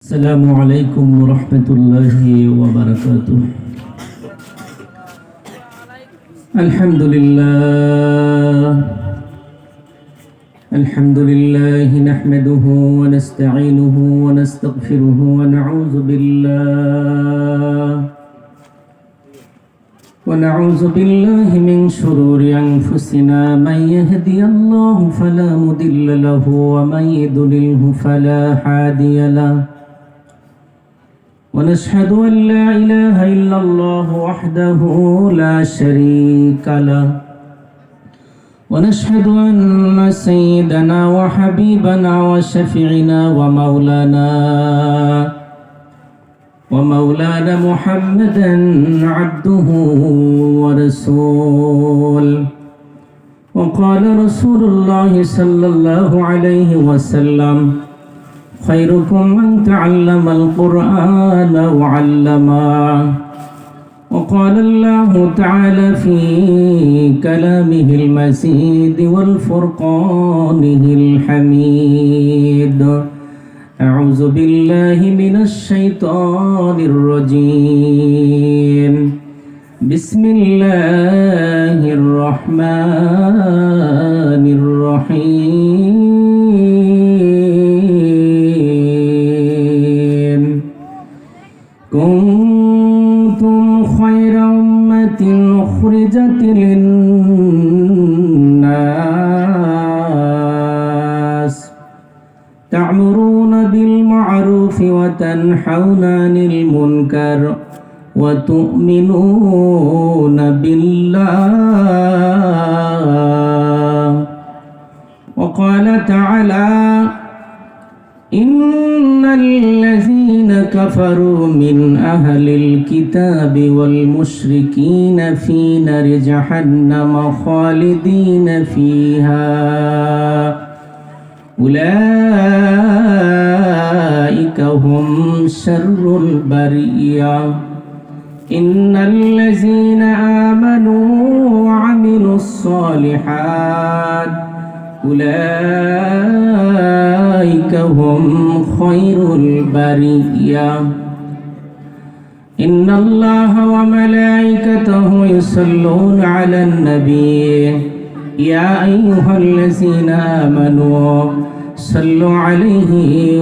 السلام عليكم ورحمة الله وبركاته. الحمد لله نحمده ونستعينه ونستغفره ونعوذ بالله من شرور أنفسنا. من يهدي الله فلا مضل له ومن يضلله فلا هادي له. ونشهد أن لا إله إلا الله وحده لا شريك له. ونشهد أن سيدنا وحبيبنا وشفيعنا ومولانا محمدا عبده ورسوله. وقال رسول الله صلى الله عليه وسلم: خيركم من تعلم القرآن وعلمه. وقال الله تعالى في كلامه المجيد والفرقانه الحميد: أعوذ بالله من الشيطان الرجيم. بسم الله الرحمن الرحيم. كنتم خير أمة أخرجت للناس تأمرون بالمعروف وتنحون عن المنكر وتؤمنون بالله. وقال تعالى: إن الذين كفروا من أهل الكتاب والمشركين في نار جهنم خالدين فيها أولئك هم شر البرية. إن الذين آمنوا وعملوا الصالحات أولئك هم خير البرية. إن الله وملائكته يصلون على النبي يا أيها الذين آمنوا صلوا عليه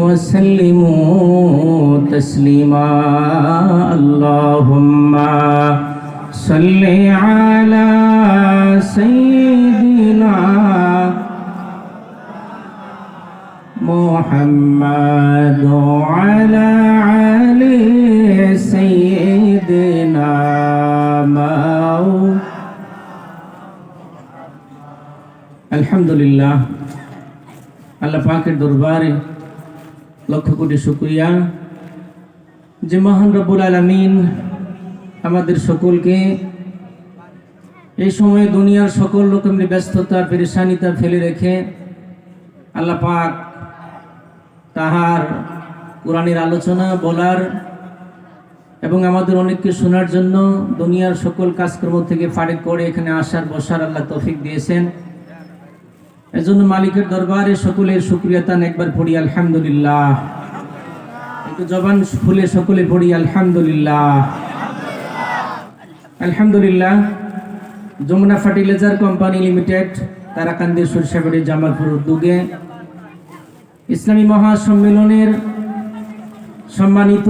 وسلموا تسليما. اللهم صل على سيدنا محمد وعلى آل سيدنا আলহামদুলিল্লাহ। আল্লাহ পাকের দরবারে লক্ষ কোটি শুকরিয়া যে মহান রব্বুল আলামিন আমাদের সকলকে এই সময়ে দুনিয়ার সকল রকমের ব্যস্ততা পেরেশানিতা ফেলে রেখে আল্লাহ পাক তাহার কোরআনের আলোচনা বলার এবং আমাদের অনেককে শোনার জন্য দুনিয়ার সকল কাজকর্ম থেকে ফারেক করে এখানে আসার বসার আল্লাহ তৌফিক দিয়েছেন। এজন্য মালিকের দরবারে সকলের শুকরিয়া তান একবার পড়ি আলহামদুলিল্লাহ। একটু জবান খুলে সকলে পড়ি আলহামদুলিল্লাহ। আলহামদুলিল্লাহ। Jamuna fertiliser company limited Tarakandi Sarishabari Jamalpur উদ্যোগে ইসলামী মহাসম্মেলনের সম্মানিত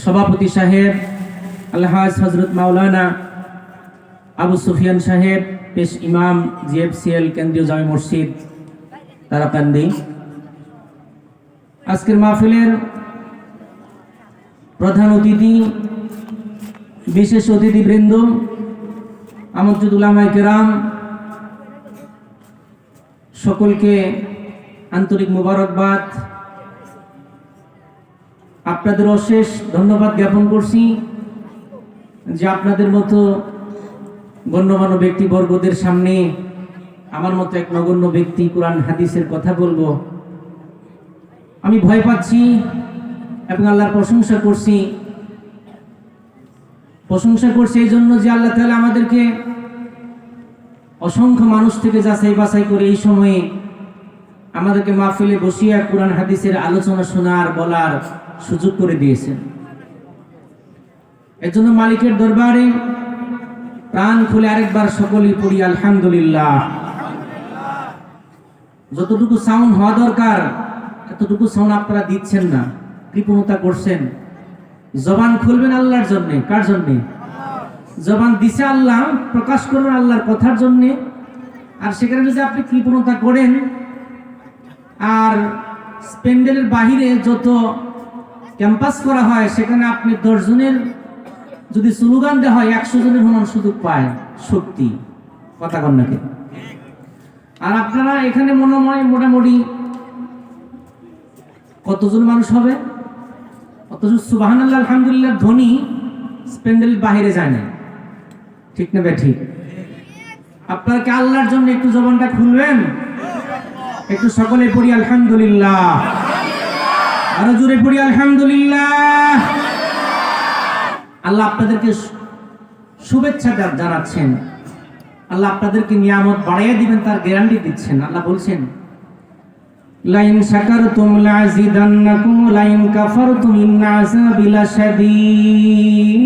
সভাপতি সাহেব আলহাজ হযরত মাওলানা আবু সুফিয়ান সাহেব, পেশ ইমাম জিএফসিএল কেন্দ্রীয় জামে মসজিদ তারাকান্দি, আজকের মাহফিলের প্রধান অতিথি, বিশেষ অতিথিবৃন্দ, আমন্ত্রিত উলামায়ে কেরাম, সকলকে আন্তরিক মোবারকবাদ। আপনাদের অশেষ ধন্যবাদ জ্ঞাপন করছি যে আপনাদের মতো গণ্যমান্য ব্যক্তিবর্গদের সামনে আমার মতো এক নগণ্য ব্যক্তি কোরআন হাদিসের কথা বলবো। আমি ভয় পাচ্ছি এবং আল্লাহর প্রশংসা করছি এই জন্য যে আল্লাহ তাআলা আমাদেরকে অসংখ্য মানুষ থেকে যাচাই বাছাই করে এই সময়ে আমাদেরকে মাহফিলে বসিয়া কোরআন হাদিসের আলোচনা শোনার বলার সুযোগ করে দিয়েছেন। এর জন্য মালিকের দরবারে প্রাণ খুলে আরেকবার সকলেই পড়ি আলহামদুলিল্লাহ। যতটুকু সাউন্ড হওয়া দরকার এতটুকু সাউন্ড আপনারা দিচ্ছেন না, কৃপণতা করছেন। জবান খুলবেন আল্লাহর জন্য। কার জন্য? জবান দিছে আল্লাহ, প্রকাশ করবেন আল্লাহর কথার জন্য। আর সেখানে যদি আপনি কৃপণতা করেন আর প্যান্ডেলের বাহিরে যত ক্যাম্পাস করা হয় সেখানে আপনি 10 জনের যদি স্লোগান দেওয়া হয় 100 জনের সমান সুযোগ পায় শক্তি। কথা কন নাকি? আর আপনারা এখানে মনে হয় মোটামুটি কতজন মানুষ হবে, অথচ সুবহানাল্লাহ আলহামদুলিল্লাহ ধ্বনি প্যান্ডেল বাহিরে যায় না। ঠিক না বে ঠিক? আপনারা কি আল্লাহর জন্য একটু জবানটা খুলবেন? একটু সকলে পড়ি আলহামদুলিল্লাহ, আরো জোরে পড়ি আলহামদুলিল্লাহ। আল্লাহ আপনাদেরকে শুভেচ্ছা জানাচ্ছেন, আল্লাহ আপনাদেরকে নিয়ামত বাড়াইয়া দিবেন তার গ্যারান্টি দিচ্ছেন। আল্লাহ বলছেন লাইন শাকারতুম লাযিদান্নাকুম লাইন কাফারতুম ইন্না আযাবি লাশাদীদ।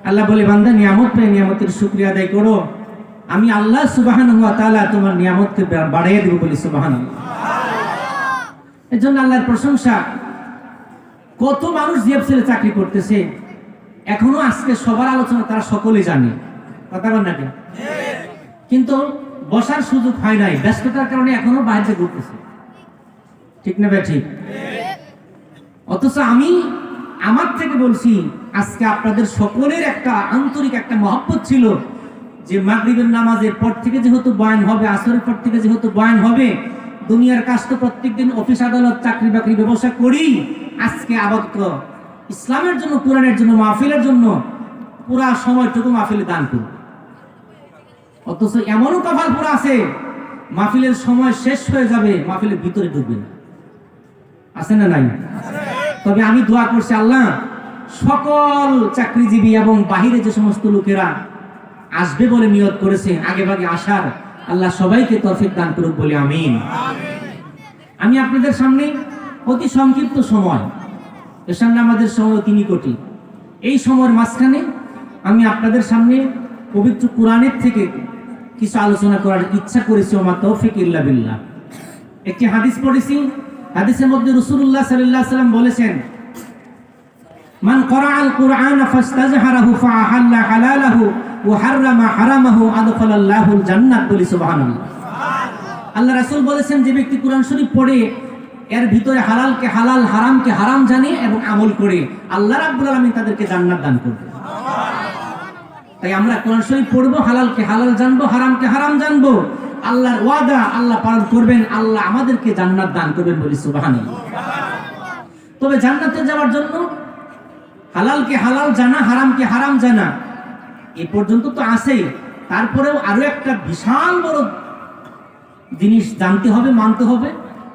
আল্লাহ বলে বান্দা নিয়ামত পেয়ে নিয়ামতের শুকরিয়া আদায় করো, আমি আল্লাহ সুবহানাহু ওয়া তাআলা তোমার নিয়ামতকে বাড়াইয়া দেব বলি সুবহানাল্লাহ। এর জন্য আল্লাহর প্রশংসা। কত মানুষ জিএফসিতে চাকরি করতেছে এখনো আজকে সবার আলোচনা তারা সকলে জানে। কথা বল নাকি? কিন্তু বসার সুযোগ হয় নাই, ব্যস্ততার কারণে এখনো বাইরে ঘুরতেছে। ঠিক না ভাই? ঠিক। অথচ আমি আমার থেকে বলছি আজকে আপনাদের সকলের একটা আন্তরিক একটা মহব্বত ছিল যে মাগরিবের নামাজের পর থেকে যেহেতু বয়ান হবে, আসরের পর থেকে যেহেতু বয়ান হবে, দুনিয়ার কাজ তো প্রত্যেকদিন অফিস আদালত চাকরি বাকরি ব্যবসা করি, আজকে আপাতত ইসলামের জন্য কোরআনের জন্য মাহফিলের জন্য পুরা সময়টুকু মাহফিলে দান করব। অথচ এমনও কপাল পুরা আছে মাহফিলের সময় শেষ হয়ে যাবে, মাহফিলের ভিতরে ঢুকবে না। আছে না নাই? তবে আমি দোয়া করছি আল্লাহ সকল চাকরিজীবী এবং বাহিরে যে সমস্ত লোকেরা আসবে বলে নিয়ত করেছে আগে ভাগে আসার, আল্লাহ সবাইকে তৌফিক দান করুক বলে আমিন। আমি আপনাদের সামনে অতি সংক্ষিপ্ত সময়, এর সামনে আমাদের সময় 3 কোটি, এই সময়ের মাঝখানে আমি আপনাদের সামনে পবিত্র কোরআনের থেকে কিছু আলোচনা করার ইচ্ছা করেছি। ওমা তৌফিক ইল্লা বিল্লাহ। একটি হাদিস পড়েছি, হাদিসের মধ্যে রাসূলুল্লাহ সাল্লাল্লাহু আলাইহি ওয়াসাল্লাম বলেছেন মান ক্বারাআল কুরআন ফাস্তাজহারাহু ফাআহাল্লা হালালাহু ওয়া হারামা হারামাহু আদখালাল্লাহুল জান্নাত। বলি সুবহানাল্লাহ। আল্লাহ রাসূল বলেছেন যে ব্যক্তি কোরআন শরীফ পড়ে এর ভিতরে হালালকে হালাল হারামকে হারাম জানে এবং আমল করে, আল্লাহ রাব্বুল আলামিন তাদেরকে জান্নাত দান করবে। তাই আমরা কোরআন শরীফ পড়বো, হালালকে হালাল জানবো, হারামকে হারাম জানবো। আল্লাহর ওয়াদা আল্লাহ পালন করবেন, আল্লাহ আমাদেরকে জান্নাত দান করবেন। বলি সুবহানাল্লাহ। তবে জান্নাতে যাওয়ার জন্য হালালকে হালাল জানা, হারামকে হারাম জানা এ পর্যন্ত তো আছেই, তারপরেও আরো একটা বিশাল বড় জিনিস জানতে হবে, মানতে হবে।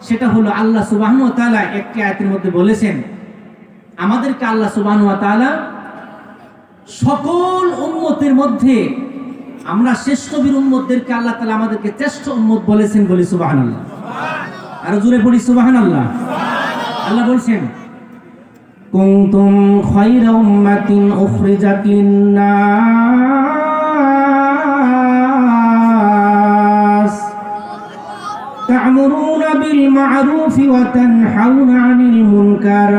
সেটা হলো আল্লাহ সুবহানাহু ওয়া তাআলা একটি আয়াতের মধ্যে বলেছেন আমাদেরকে আল্লাহ সুবহানাহু ওয়া তাআলা সকল উম্মতের মধ্যে আমরা শ্রেষ্ঠ বীর উম্মতদেরকে আল্লাহ তাআলা আমাদেরকে শ্রেষ্ঠ উম্মত বলেছেন। বলি সুবহানাল্লাহ। আরো জোরে পড়ি সুবহানাল্লাহ। আল্লাহ বলছেন কুনতুম খায়রা উম্মাতিন উখরিজাত লিন-নাস তা'মুরুনা বিল মা'রুফি ওয়া তানহাউনা 'আনিল মুনকার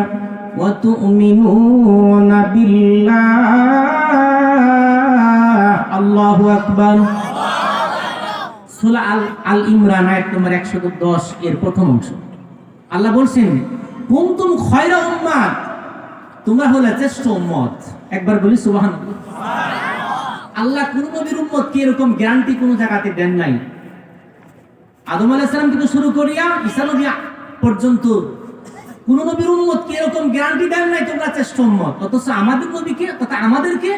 ওয়া তু'মিনুনা বিল্লাহ। আল্লাহু আকবার। সূরা আল ইমরান আয়াত নম্বর 110 এর প্রথম অংশ। আল্লাহ বলছেন কুনতুম খায়রা উম্মাত, তোমরা হলে শ্রেষ্ঠ উম্মত। একবার বলি সুবহানাল্লাহ। আল্লাহ কোন নবীর উম্মতকে এরকম গ্যারান্টি কোন জায়গাতে দেন নাই। আদম আলাইহিস সালাম থেকে শুরু করিয়া ঈসা নবী পর্যন্ত কোন নবীর উম্মতকে এরকম গ্যারান্টি দেন নাই তোমরা শ্রেষ্ঠ উম্মত। অথচ আমাদের নবীকে তথা আমাদেরকে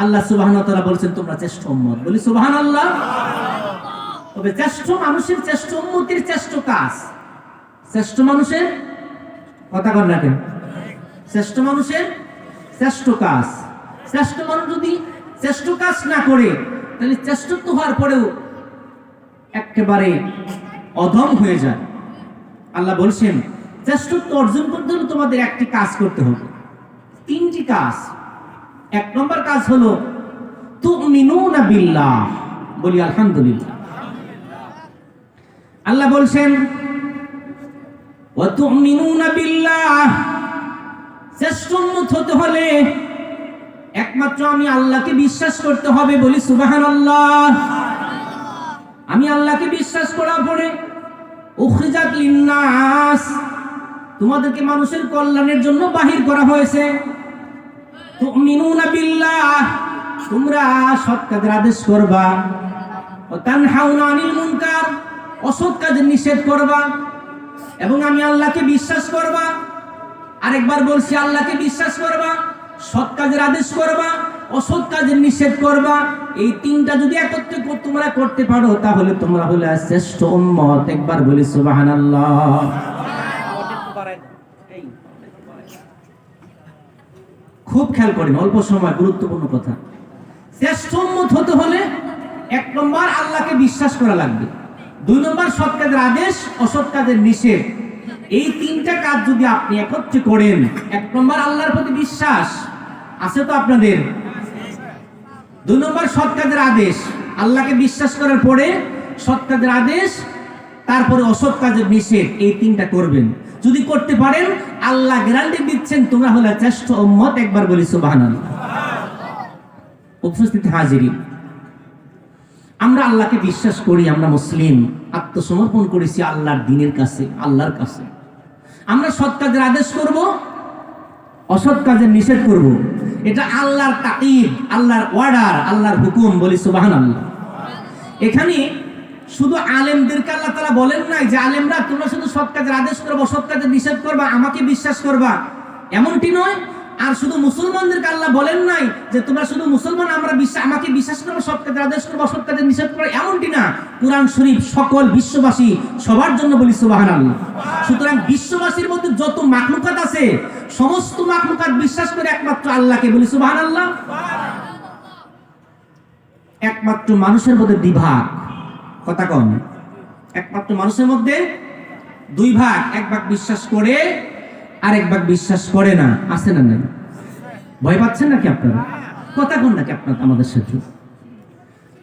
আল্লাহ সুবহানাহু ওয়া তাআলা বলেছেন তোমরা শ্রেষ্ঠ উম্মত। বলি সুবহানাল্লাহ। তবে শ্রেষ্ঠ মানুষের শ্রেষ্ঠ উম্মতের শ্রেষ্ঠ কাজ, শ্রেষ্ঠ মানুষের কথা বল না কেন? শ্রেষ্ঠ মানুষের শ্রেষ্ঠ কাজ। শ্রেষ্ঠ মানুষ যদি শ্রেষ্ঠ কাজ না করে তাহলে শ্রেষ্ঠত্ব হওয়ার পরেও একেবারে অধম হয়ে যায়। আল্লাহ বলছেন শ্রেষ্ঠত্ব অর্জন করতে হলে তোমাদের একটি কাজ করতে হবে, তিনটি কাজ। এক নম্বর কাজ হলো তুমিনুনা বিল্লাহ, বলি আলহামদুলিল্লাহ। আল্লাহ বলছেন ওয়া তুমিনুনা বিল্লাহ, শ্রেষ্ঠ উম্মত হতে হলে একমাত্র আমি আল্লাহকে বিশ্বাস করতে হবে, বলি সুবহানাল্লাহ। আমি আল্লাহকে বিশ্বাস করার পরে উখরিজাত লিন্নাস, তোমাদেরকে মানুষের কল্যাণের জন্য বাহির করা হয়েছে। তুমিনুনা বিল্লাহ, তোমরা সৎ কাজের আদেশ করবা, ও তানহাউনা আনিল মুনকার, অসৎ কাজের নিষেধ করবা, এবং আমি আল্লাহকে বিশ্বাস করবা। আরেকবার বলছি, আল্লাহকে বিশ্বাস করবা, সৎ কাজের আদেশ করবা, অসৎ কাজের নিষেধ করবা। এই তিনটা যদি একত্রে তোমরা করতে পারো তাহলে তোমরা হলে শ্রেষ্ঠ উম্মত। একবার বলি সুবহানাল্লাহ। খুব খেয়াল করেন, অল্প সময় গুরুত্বপূর্ণ কথা। শ্রেষ্ঠ উম্মত হতে হলে এক নম্বর আল্লাহকে বিশ্বাস করা লাগবে, দুই নম্বর সৎ কাজের আদেশ, অসৎ কাজের নিষেধ। এই তিনটা কাজ যদি আপনি একত্রে করেন, এক নম্বর আল্লাহর প্রতি বিশ্বাস আছে তো আপনাদের, দুই নম্বর সৎ কাজের আদেশ, আল্লাহকে বিশ্বাস করার পরে সৎ কাজের আদেশ, তারপরে অসৎ কাজের নিষেধ, এই তিনটা করবেন। যদি করতে পারেন আল্লাহ গ্যারান্টি দিচ্ছেন তোমরা হলে শ্রেষ্ঠ উম্মত। একবার বলি সুবহানাল্লাহ। উপস্থিত হাজিরিন, আমরা আল্লাহকে বিশ্বাস করি, আমরা মুসলিম, আত্মসমর্পণ করেছি আল্লাহর দ্বীনের কাছে, আল্লাহর কাছে। আমরা সৎ কাজের আদেশ করব, অসৎ কাজের নিষেধ করব। এটা আল্লাহর তাকিদ, আল্লাহর অর্ডার, আল্লাহর হুকুম, বলি সুবহানাল্লাহ। এখানে শুধু আলেমদেরকে আল্লাহ তাআলা বলেন নাই যে আলেমরা তোমরা শুধু সৎ কাজের আদেশ করবে, অসৎ কাজের নিষেধ করবা, আমাকে বিশ্বাস করবা, এমনটি নয়। আর শুধু মুসলমানদেরকে আল্লাহ বলেন নাই যে তোমরা শুধু মুসলমান, আমরা আমাকে বিশ্বাস করবো, সৎ কাজের আদেশ করবো, অসৎ কাজের নিষেধ করবো, এমনটি না। কুরআন শরীফ সকল বিশ্ববাসী সবার জন্য, বলি সুবহানাল্লাহ। সুতরাং বিশ্ববাসীর মধ্যে যত মাখলুকাত আছে সমস্ত মাখলুকাত বিশ্বাস করে একমাত্র আল্লাহকে, বলি সুবহানাল্লাহ। একমাত্র মানুষের মধ্যে দ্বিভাগ, কথা কন, একমাত্র মানুষের মধ্যে দুই ভাগ, এক ভাগ বিশ্বাস করে আর এক ভাগ বিশ্বাস করে না, আছে না নাই? ভয় পাচ্ছেন নাকি আপনারা? কথা কন নাকি আপনারা আমাদের সাথে?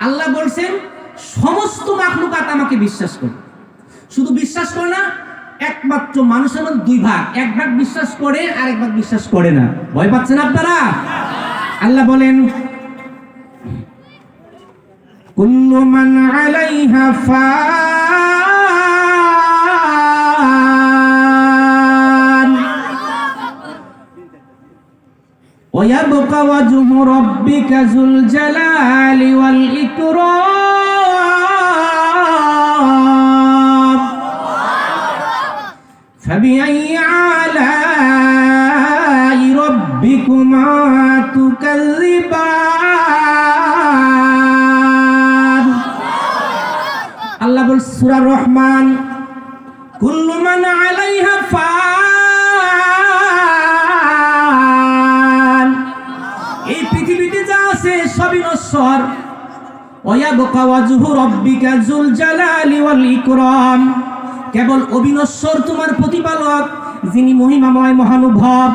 আল্লাহ বলছেন সমস্ত মাখলুকাত আমাকে বিশ্বাস করে, শুধু বিশ্বাস করে না, একমাত্র মানুষের মধ্যে দুই ভাগ, এক ভাগ বিশ্বাস করে আর এক ভাগ বিশ্বাস করে না। ভয় পাচ্ছেন আপনারা? আল্লাহ বলেন কুল্লু মান আলাইহা ফান ওয়া ইয়াবকা ওয়াজহু রাব্বিকা যুল জালালি ওয়াল ইকরাম ফাবিআইয়ি আলাই রাব্বিকুমা তুকাযযিবান। আল্লাহ বল সূরা রহমান, কুল্লু মান আলাইহা ফান, এই পৃথিবীতে যা আছে সবই নশ্বর। ওয়া ইয়াবকা ওয়াজহু রাব্বিকা যুল জালালি ওয়াল ইকরাম, কেবল অবিনশ্বর তোমার প্রতিপালক যিনি মহিমাময় মহানুভব।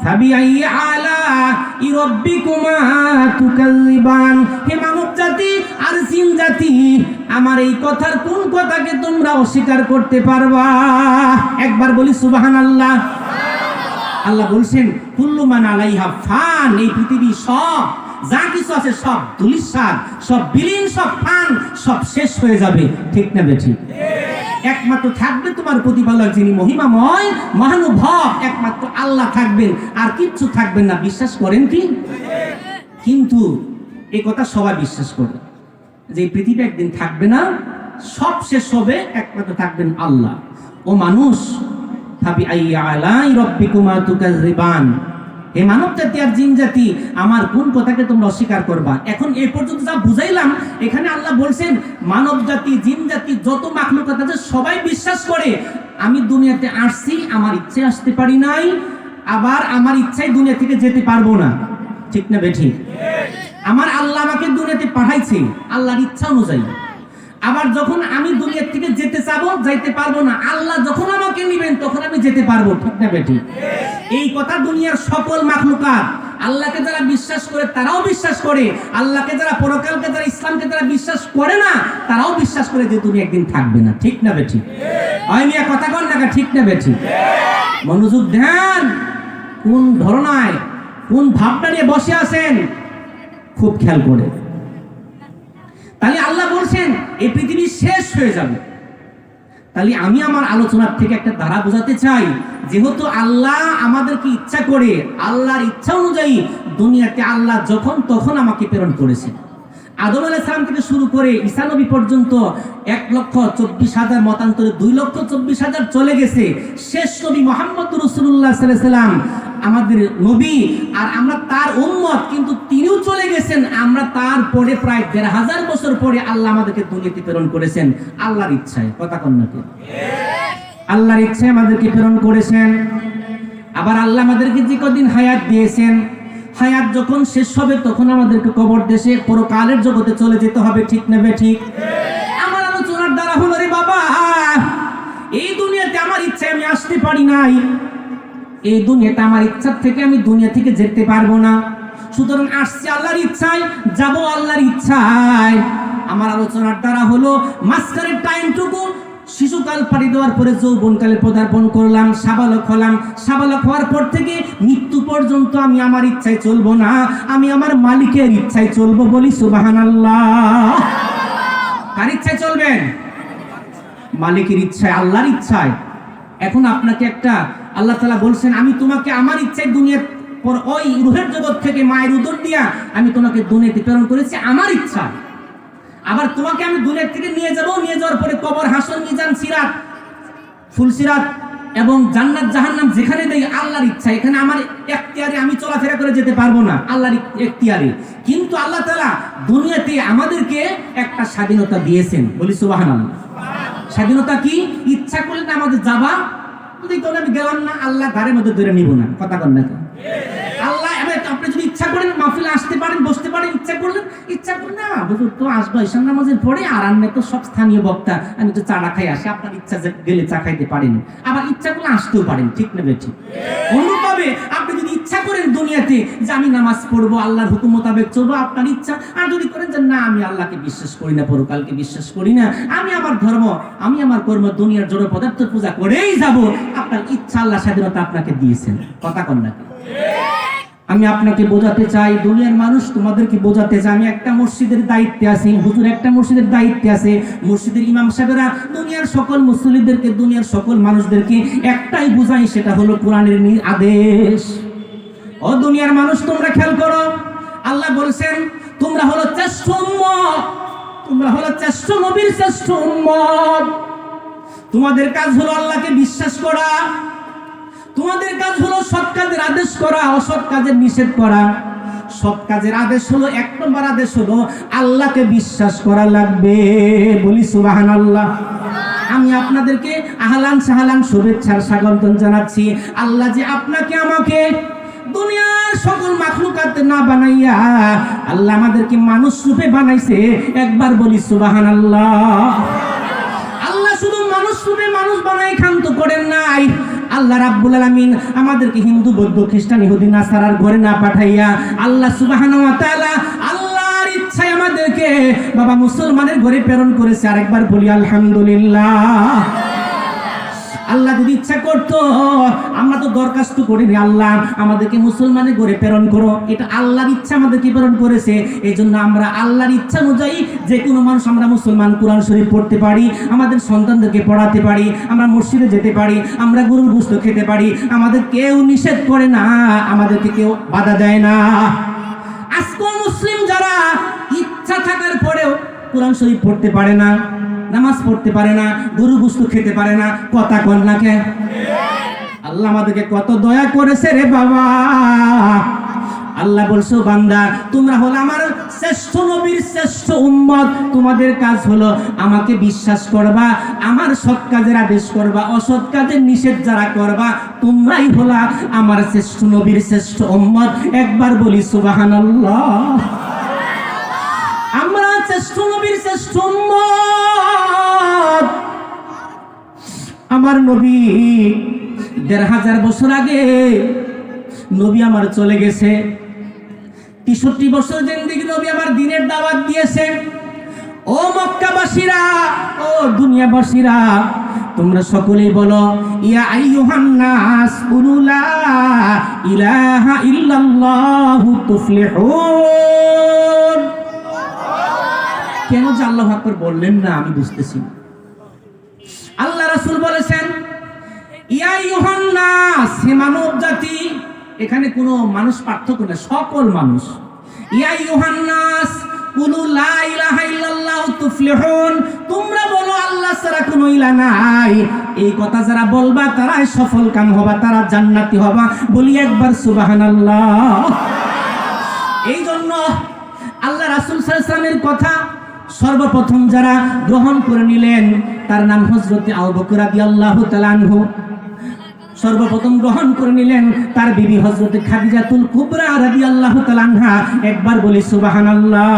ফাবিআইয়ি আলাই রাব্বিকুমা তুকাযযিবান, হে মানব জাতি আর জিন জাতি, আমার এই কথার কোন কথাকে তোমরা অস্বীকার করতে পারবা? একবার বলি সুবহানাল্লাহ। আল্লাহ বলছেন কুল্লু মান আলাইহা ফান, এই পৃথিবী সব যা কিছু আছে সব ধূলিসাৎ, সব বিলীন, সব ফান, সব শেষ হয়ে যাবে, ঠিক না বেঠিক? একমাত্র থাকবে তোমার প্রতিপালক যিনি মহিমাময় মহানুভব, একমাত্র আল্লাহ থাকবেন, আর কিচ্ছু থাকবেন না। বিশ্বাস করেন কি? কিন্তু এই কথা সবাই বিশ্বাস করে যে পৃথিবী একদিন থাকবে না, সব শেষ হবে, একমাত্র থাকবেন আল্লাহ। ও মানুষ, ফাবিআইয়ি আলাই রাব্বিকুমা তুকাযযিবান, হে মানব জাতি আর জিন জাতি, আমার কোন কথাকে তোমরা অস্বীকার করবা? এখন এই পর্যন্ত যা বুঝাইলাম, এখানে আল্লাহ বলছেন মানব জাতি, জিন জাতি, যত মাখলুকাত আছে সবাই বিশ্বাস করে আমি দুনিয়াতে আসছি, আমার ইচ্ছে আসতে পারি নাই, আবার আমার ইচ্ছায় দুনিয়া থেকে যেতে পারবো না, ঠিক না বেঠিক? আমার আল্লাহ আমাকে দুনিয়াতে পাঠাইছে আল্লাহর ইচ্ছা অনুযায়ী। আবার যখন আমি দুনিয়া থেকে যেতে চাবো যাইতে পারবো না, আল্লাহ যখন আমাকে নিবেন তখন আমি যেতে পারবো। ঠিক না বেঠিক? এই কথা দুনিয়ার সকল মাখলুকাত, আল্লাহকে যারা বিশ্বাস করে তারাও বিশ্বাস করে, আল্লাহকে যারা, পরকালকে যারা, ইসলামকে যারা বিশ্বাস করে না তারাও বিশ্বাস করে যে তুমি একদিন থাকবে না। ঠিক না বেঠিক? ওই মিয়া কথা কন না, ঠিক না বেঠিক? মনোযোগ দেন। কোন ধরনায়, কোন ভাবটা নিয়ে বসে আছেন খুব খেয়াল করে। তাহলে আল্লাহ বলছেন এই পৃথিবী শেষ হয়ে যাবে। তাহলে আমি আমার আলোচনার থেকে একটা ধারা বোঝাতে চাই, যেহেতু আল্লাহ আমাদেরকে ইচ্ছা করে, আল্লাহর ইচ্ছা অনুযায়ী দুনিয়াতে আল্লাহ যখন তখন আমাকে প্রেরণ করেছেন। আদম আলাইহিস সালাম থেকে শুরু করে ঈসা নবী পর্যন্ত 1,24,000 মতান্তরে 2,24,000 চলে গেছে। শেষ নবী মুহাম্মদ রাসূলুল্লাহ সাল্লাল্লাহু আলাইহি ওয়াসাল্লাম আমাদের নবী, আর আমরা তার উম্মত, কিন্তু তিনিও চলে গেছেন। আমরা তার পরে প্রায় 1,500 বছর পরে আল্লাহ আমাদেরকে দুনিয়াতে প্রেরণ করেছেন আল্লাহর ইচ্ছায়। কথা কন না কি? আল্লাহর ইচ্ছায় আমাদেরকে প্রেরণ করেছেন। আবার আল্লাহ আমাদেরকে যে কদিন হায়াত দিয়েছেন, হায়াত যখন শেষ হবে তখন আমাদেরকে কবর দেশে পরকালের জগতে চলে যেতে হবে। ঠিক না বেঠিক? আমার আলোচনার দ্বারা হলো, রে বাবা, এই দুনিয়াতে আমার ইচ্ছায় আমি আসতে পারি নাই, এই দুনিয়াতে আমার ইচ্ছার থেকে আমি দুনিয়া থেকে যেতে পারবো না, সুতরাং আসছি আল্লাহর ইচ্ছায়, যাব আল্লাহর ইচ্ছায়। আমার আলোচনার দ্বারা হলো মাঝখানের টাইমটুকু, শিশুকাল পাড়ি দেওয়ার পরে যৌবনকালে পদার্পণ করলাম, সাবালক হলাম, সাবালক হওয়ার পর থেকে মৃত্যু পর্যন্ত আমি আমার ইচ্ছায় চলবো না, আমি আমার মালিকের ইচ্ছায় চলবো। বলি সুবহানাল্লাহ। কার ইচ্ছায় চলবেন? মালিকের ইচ্ছায়, আল্লাহর ইচ্ছায়। এখন আপনাকে একটা, আল্লাহ তাআলা বলছেন আমি তোমাকে আমার ইচ্ছায় দুনিয়ার পর ওই রূহের জগৎ থেকে মায়ের উদর দিয়া আমি তোমাকে দুনিয়াতে প্রেরণ করেছি আমার ইচ্ছা। আবার তোমাকে আমি দুনিয়া থেকে নিয়ে যাব, নিয়ে যাওয়ার পরে কবর, হাসর, মিজান, সিরাত, ফুলসিরাত এবং জান্নাত জাহান্নাম যেখানে দেই আল্লাহর ইচ্ছা। এখানে আমার এখতিয়ারে আমি চলাফেরা করে যেতে পারবো না, আল্লাহর এখতিয়ারে। কিন্তু আল্লাহ তাআলা দুনিয়াতে আমাদেরকে একটা স্বাধীনতা দিয়েছেন। বলি সুবহানাল্লাহ। স্বাধীনতা কি? ইচ্ছা করলে না আমাদের যাবা, যদি তোমরা আমি গেলাম না, আল্লাহ ঘরের মধ্যে ধরে নিব না। কথা কন না? আল্লাহ আপনি যদি ইচ্ছা করেন মাহফিলে আসতে পারেন, বসতে পারেন, ইচ্ছা করলেন, ইচ্ছা করেন না হুজুর তো আসবো ঈশান নামাজের পরে, আর আমি তো সব স্থানীয় বক্তা, আমি তো চাটা খাই আসি, আপনার ইচ্ছা গেলে চা খাইতে পারেন, আবার ইচ্ছা করলে আসতেও পারেন। ঠিক না বেঠিক? অনুরূপভাবে আপনি যদি ইচ্ছা করেন দুনিয়াতে যে আমি নামাজ পড়বো, আল্লাহর হুকুম মোতাবেক চলবো, আপনার ইচ্ছা। আর যদি করেন যে না আমি আল্লাহকে বিশ্বাস করি না, পরকালকে বিশ্বাস করি না, আমি আমার ধর্ম, আমি আমার কর্ম, দুনিয়ার জড় পদার্থ পূজা করেই যাব, আপনার ইচ্ছা, আল্লাহ স্বাধীনতা আপনাকে দিয়েছেন। কথা কন না? আমি আপনাকে বোঝাতে চাই, দুনিয়ার মানুষ তোমাদেরকে বোঝাতে চাই, আমি একটা মসজিদের দায়িত্বে আছি, হুজুর একটা মসজিদের দায়িত্বে আছে, মসজিদের ইমাম সাহেবেরা দুনিয়ার সকল মুসল্লিদেরকে, দুনিয়ার সকল মানুষদেরকে একটাই বুঝাই, সেটা হলো কোরআনের আদেশ। ও দুনিয়ার মানুষ তোমরা খেয়াল করো, আল্লাহ বলেছেন তোমরা হলো শ্রেষ্ঠ উম্মত, তোমরা হলো শ্রেষ্ঠ নবীর শ্রেষ্ঠ উম্মত। তোমাদের কাজ হলো আল্লাহকে বিশ্বাস করা, তোমাদের কাজ হলো সৎ কাজের আদেশ করা, অসৎ কাজের নিষেধ করা। সৎ কাজের আদেশ হলো, 1 নম্বর আদেশ হলো আল্লাহকে বিশ্বাস করা লাগবে। বলি সুবহানাল্লাহ। আমি আপনাদেরকে আহলান সাহলান শুভেচ্ছার স্বাগতম জানাচ্ছি। আল্লাহ যে আপনাকে আমাকে দুনিয়ার সকল মাখলুকাত না বানাইয়া আল্লাহ আমাদেরকে মানুষ রূপে বানাইছে, একবার বলি সুবহানাল্লাহ। আল্লাহ শুধু মানুষ রূপে মানুষ বানাই ক্ষান্ত করেন নাই, আল্লাহ রাব্বুল আলামিন আমাদেরকে হিন্দু, বৌদ্ধ, খ্রিস্টান, ইহুদি, নাসারার ঘরে না পাঠাইয়া আল্লাহ সুবহানাহু ওয়া তাআলা আল্লাহর ইচ্ছায় আমাদেরকে বাবা মুসলমানের ঘরে প্রেরণ করেছে। আরেকবার বলি আলহামদুলিল্লাহ। আল্লাহ যদি ইচ্ছা করতো, আমরা তো দরখাস্ত করিনি আল্লাহ আমাদেরকে মুসলমানের ঘরে প্রেরণ করো, এটা আল্লাহর ইচ্ছা আমাদেরকে প্রেরণ করেছে। এই জন্য আমরা আল্লাহর ইচ্ছা অনুযায়ী যে কোনো মানুষ আমরা মুসলমান, কোরআন শরীফ পড়তে পারি, আমাদের সন্তানদেরকে পড়াতে পারি, আমরা মসজিদে যেতে পারি, আমরা গরুর গোশত খেতে পারি, আমাদের কেউ নিষেধ করে না, আমাদেরকে কেউ বাধা দেয় না। আজকে মুসলিম যারা ইচ্ছা থাকার পরেও কোরআন শরীফ পড়তে পারে না, নামাজ পড়তে পারে না, গরু গোশত খেতে পারে না, কথা কন না কেন? আল্লাহ আমাদেরকে কত দয়া করেছে রে বাবা। আল্লাহ বলছো বান্দা তোমরা হলো আমার শ্রেষ্ঠ নবীর শ্রেষ্ঠ উম্মত, তোমাদের কাজ হলো আমাকে বিশ্বাস করবা, আমার সৎ কাজের আদেশ করবা, অসৎ কাজের নিষেধ যারা করবা, তোমরাই হলা আমার শ্রেষ্ঠ নবীর শ্রেষ্ঠ উম্মত। একবার বলি সুবহানাল্লাহ। শ্রেষ্ঠ উম্মত। আমার নবী ১৫০০ বছর আগে নবী আমার চলে গেছে। ৬৩ বছর জিন্দেগি নবী আমার দ্বীনের দাওয়াত দিয়েছে। ও মক্কাবাসীরা, ও দুনিয়াবাসীরা, তোমরা সকলেই বলো ইয়া আইয়ুহান নাস কুলু লা ইলাহা ইল্লাল্লাহু তুফলিহুন। কেন যে আল্লাহু আকবার বললেন না আমি বুঝতেছি না। আল্লাহ রাসূল বলেছেন ইয়া আইয়ুহান নাস, হে মানব জাতি। এখানে কোনো মানুষ পার্থক্য না, সকল মানুষ। ইয়া আইয়ুহান নাস কুলু লা ইলাহা ইল্লাল্লাহু তুফলিহুন, তোমরা বলো আল্লাহ ছাড়া কোনো ইলাহ নাই। এই কথা যারা বলবা তারাই সফল কাম হবা, তারা জান্নাতি হবা। বলি একবার সুবহানাল্লাহ। এই জন্য আল্লাহ রাসূল সাল্লাল্লাহু আলাইহি ওয়াসাল্লামের কথা সর্বপ্রথম যারা গ্রহণ করে নিলেন তার নাম হযরত আবু বকর রাদিয়াল্লাহু তাআলা আনহু। সর্বপ্রথম গ্রহণ করে নিলেন তার বিবি হযরত খাদিজাতুল কুবরা রাদিয়াল্লাহু তাআলা আনহা। একবার বলি সুবহানাল্লাহ।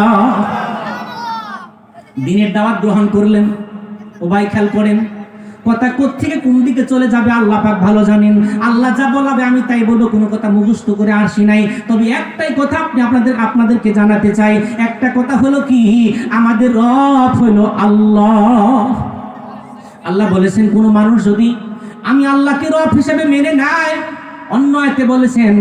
দ্বীনের দাওয়াত গ্রহণ করলেন। ও ভাই খেয়াল করেন, কথা কোত্থেকে কোন দিকে চলে যাবে আল্লাহ পাক ভালো জানেন। আল্লাহ যা বলাবে আমি তাই বলবো, কোনো কথা মুখস্থ করে আসি নাই। তবে একটাই কথা আপনাদেরকে জানাতে চাই। একটা কথা হলো কি, আমাদের রব হলো আল্লাহ। আল্লাহ বলেছেন কোন মানুষ যদি আমি আল্লাহকে রব হিসেবে মেনে নেয়, অন্য আয়াতে বলেছেন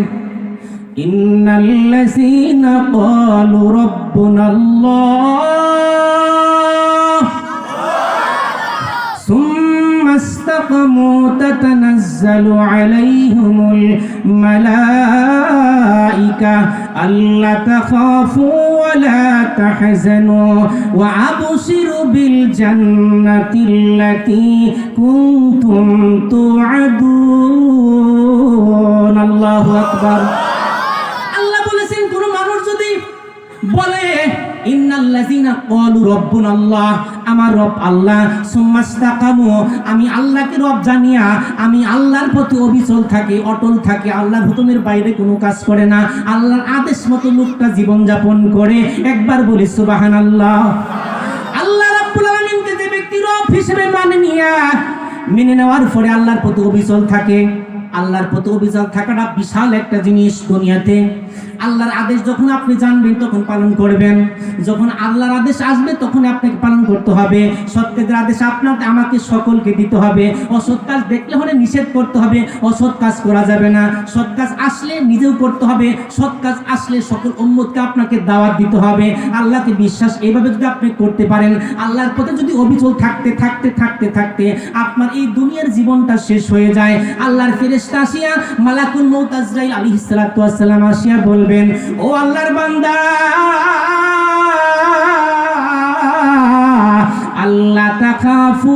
ইন্নাল্লাযীনা ক্বালু রাব্বুনাল্লাহ সুম্মা ইসতাকামু তাতানাজ্জালু আলাইহিমুল মালাইকা আল্লা তাখাফু ওয়া লা তাহজানু ওয়া আবশিরু বিল জান্নাতিল্লাতী কুনতুম তুআদুন। আল্লাহু আকবার। আল্লাহ বলেছেন কোন মানুষ যদি বলে ইন্নাল্লাযীনা ক্বালু রাব্বুনাল্লাহ, আমার রব আল্লাহ, সুম্মা ইসতাকামু, আমি আল্লাহকে রব জানিয়া আমি আল্লাহর প্রতি অবিচল থাকি, অটল থাকি, আল্লাহর হুকুমের বাইরে কোনো কাজ করে না, আল্লাহর আদেশ মতো লোকটা জীবন যাপন করে। একবার বলি সুবহানাল্লাহ। আল্লাহ রাব্বুল আলামিনকে যে ব্যক্তি রব হিসেবে মেনে নেওয়ার পরে আল্লাহর প্রতি অবিচল থাকে, আল্লাহর প্রতি অবিচল থাকাটা বিশাল একটা জিনিস দুনিয়াতে। আল্লাহর আদেশ যখন আপনি জানবেন তখন পালন করবেন, যখন আল্লাহর আদেশ আসবে তখন আপনাকে পালন করতে হবে। সৎ কাজের আদেশ আমাকে সকলকে দিতে হবে। অসৎ কাজ দেখলে হলে নিষেধ করতে হবে, অসৎ কাজ করা যাবে না। সৎ কাজ আসলে নিজেও করতে হবে, সৎ কাজ আসলে সকল উম্মতকে আপনাকে দাওয়াত দিতে হবে। আল্লাহকে বিশ্বাস এইভাবে যদি আপনি করতে পারেন, আল্লাহর পথে যদি অবিচল থাকতে থাকতে থাকতে থাকতে আপনার এই দুনিয়ার জীবনটা শেষ হয়ে যায়, আল্লাহর ফেরেশতা আসিয়া মালাকুল মউত আজরাইল আলাইহিস সালাতু ওয়াস সালাম আসিয়া বলবেন, ও আল্লাহর বান্দা, আল্লাহ তাখাফু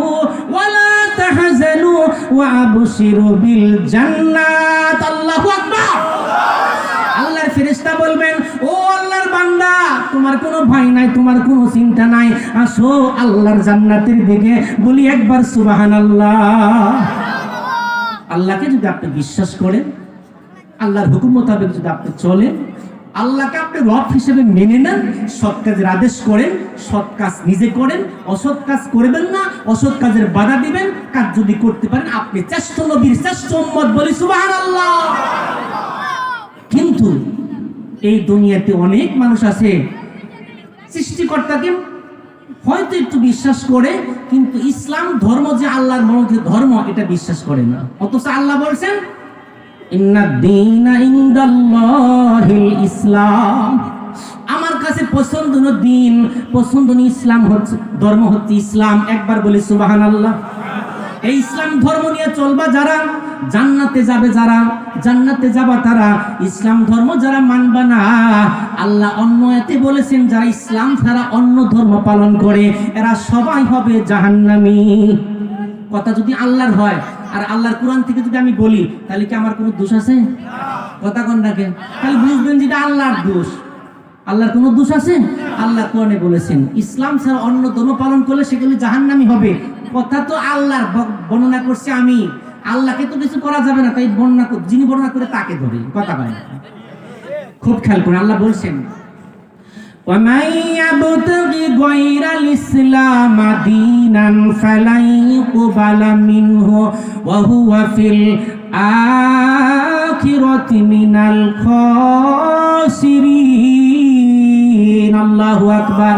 ওয়া লা তাহজানু ওয়া আবশিরু বিল জান্নাত। আল্লাহু আকবার। আল্লাহর ফেরেশতা বলবেন, ও আল্লাহর বান্দা, তোমার কোনো ভয় নাই, তোমার কোনো চিন্তা নাই, আসো আল্লাহর জান্নাতের দিকে। বলি একবার সুবহানাল্লাহ। আল্লাহকে যদি আপনি বিশ্বাস করেন, আল্লাহর হুকুম মোতাবেক যদি আপনি চলেন, আল্লাহকে আপনি রব হিসেবে মেনে নেন, সৎ কাজের আদেশ করেন, সৎ কাজ নিজে করেন, অসৎ কাজ করবেন না, অসৎ কাজের বাধা দিবেন, কাজ যদি করতে পারেন আপনি শ্রেষ্ঠ নবীর শ্রেষ্ঠ উম্মত। বলি সুবহানাল্লাহ। কিন্তু এই দুনিয়াতে অনেক মানুষ আছে সৃষ্টিকর্তাকে হয়তো একটু বিশ্বাস করে, কিন্তু ইসলাম ধর্ম যে আল্লাহর মনোনীত ধর্ম এটা বিশ্বাস করে না। অথচ আল্লাহ বলছেন ইন্নাদ-দীনা ইনদাল্লাহিল ইসলাম, আমার কাছে পছন্দনীয় দিন, পছন্দনীয় ইসলাম হচ্ছে, ধর্ম হচ্ছে ইসলাম। একবার বলি সুবহানাল্লাহ। এই ইসলাম ধর্ম নিয়ে চলবা যারা জান্নাতে যাবে, যারা জান্নাতে যাবা তারা। ইসলাম ধর্ম যারা মানবা না, আল্লাহ অন্য আয়াতে বলেছেন যারা ইসলাম ছাড়া অন্য ধর্ম পালন করে এরা সবাই হবে জাহান্নামী। কথা যদি আল্লাহর হয় আর আল্লাহর কোরআন থেকে যদি আমি বলি, তাহলে কি আমার কোনো দোষ আছে? কথা কোন রাখেন, তাহলে বুঝবেন যেটা আল্লাহর দোষ। আল্লাহর কোনো দোষ আছে? আল্লাহ কোরআনে বলেছেন ইসলাম ছাড়া অন্য ধর্ম পালন করলে সেগুলো জাহান্নামী হবে। কথা তো আল্লাহর বর্ণনা করছে আমি, আল্লাহকে তো কিছু করা যাবে না, তাই যিনি বর্ণনা করে তাকে ধরে। কথা বলে খুব খেয়াল করে, আল্লাহ বলছেন ومن يبتغ غير الإسلام دينا فلن يقبل منه وهو في الآخرة من الخاسرين الله أكبر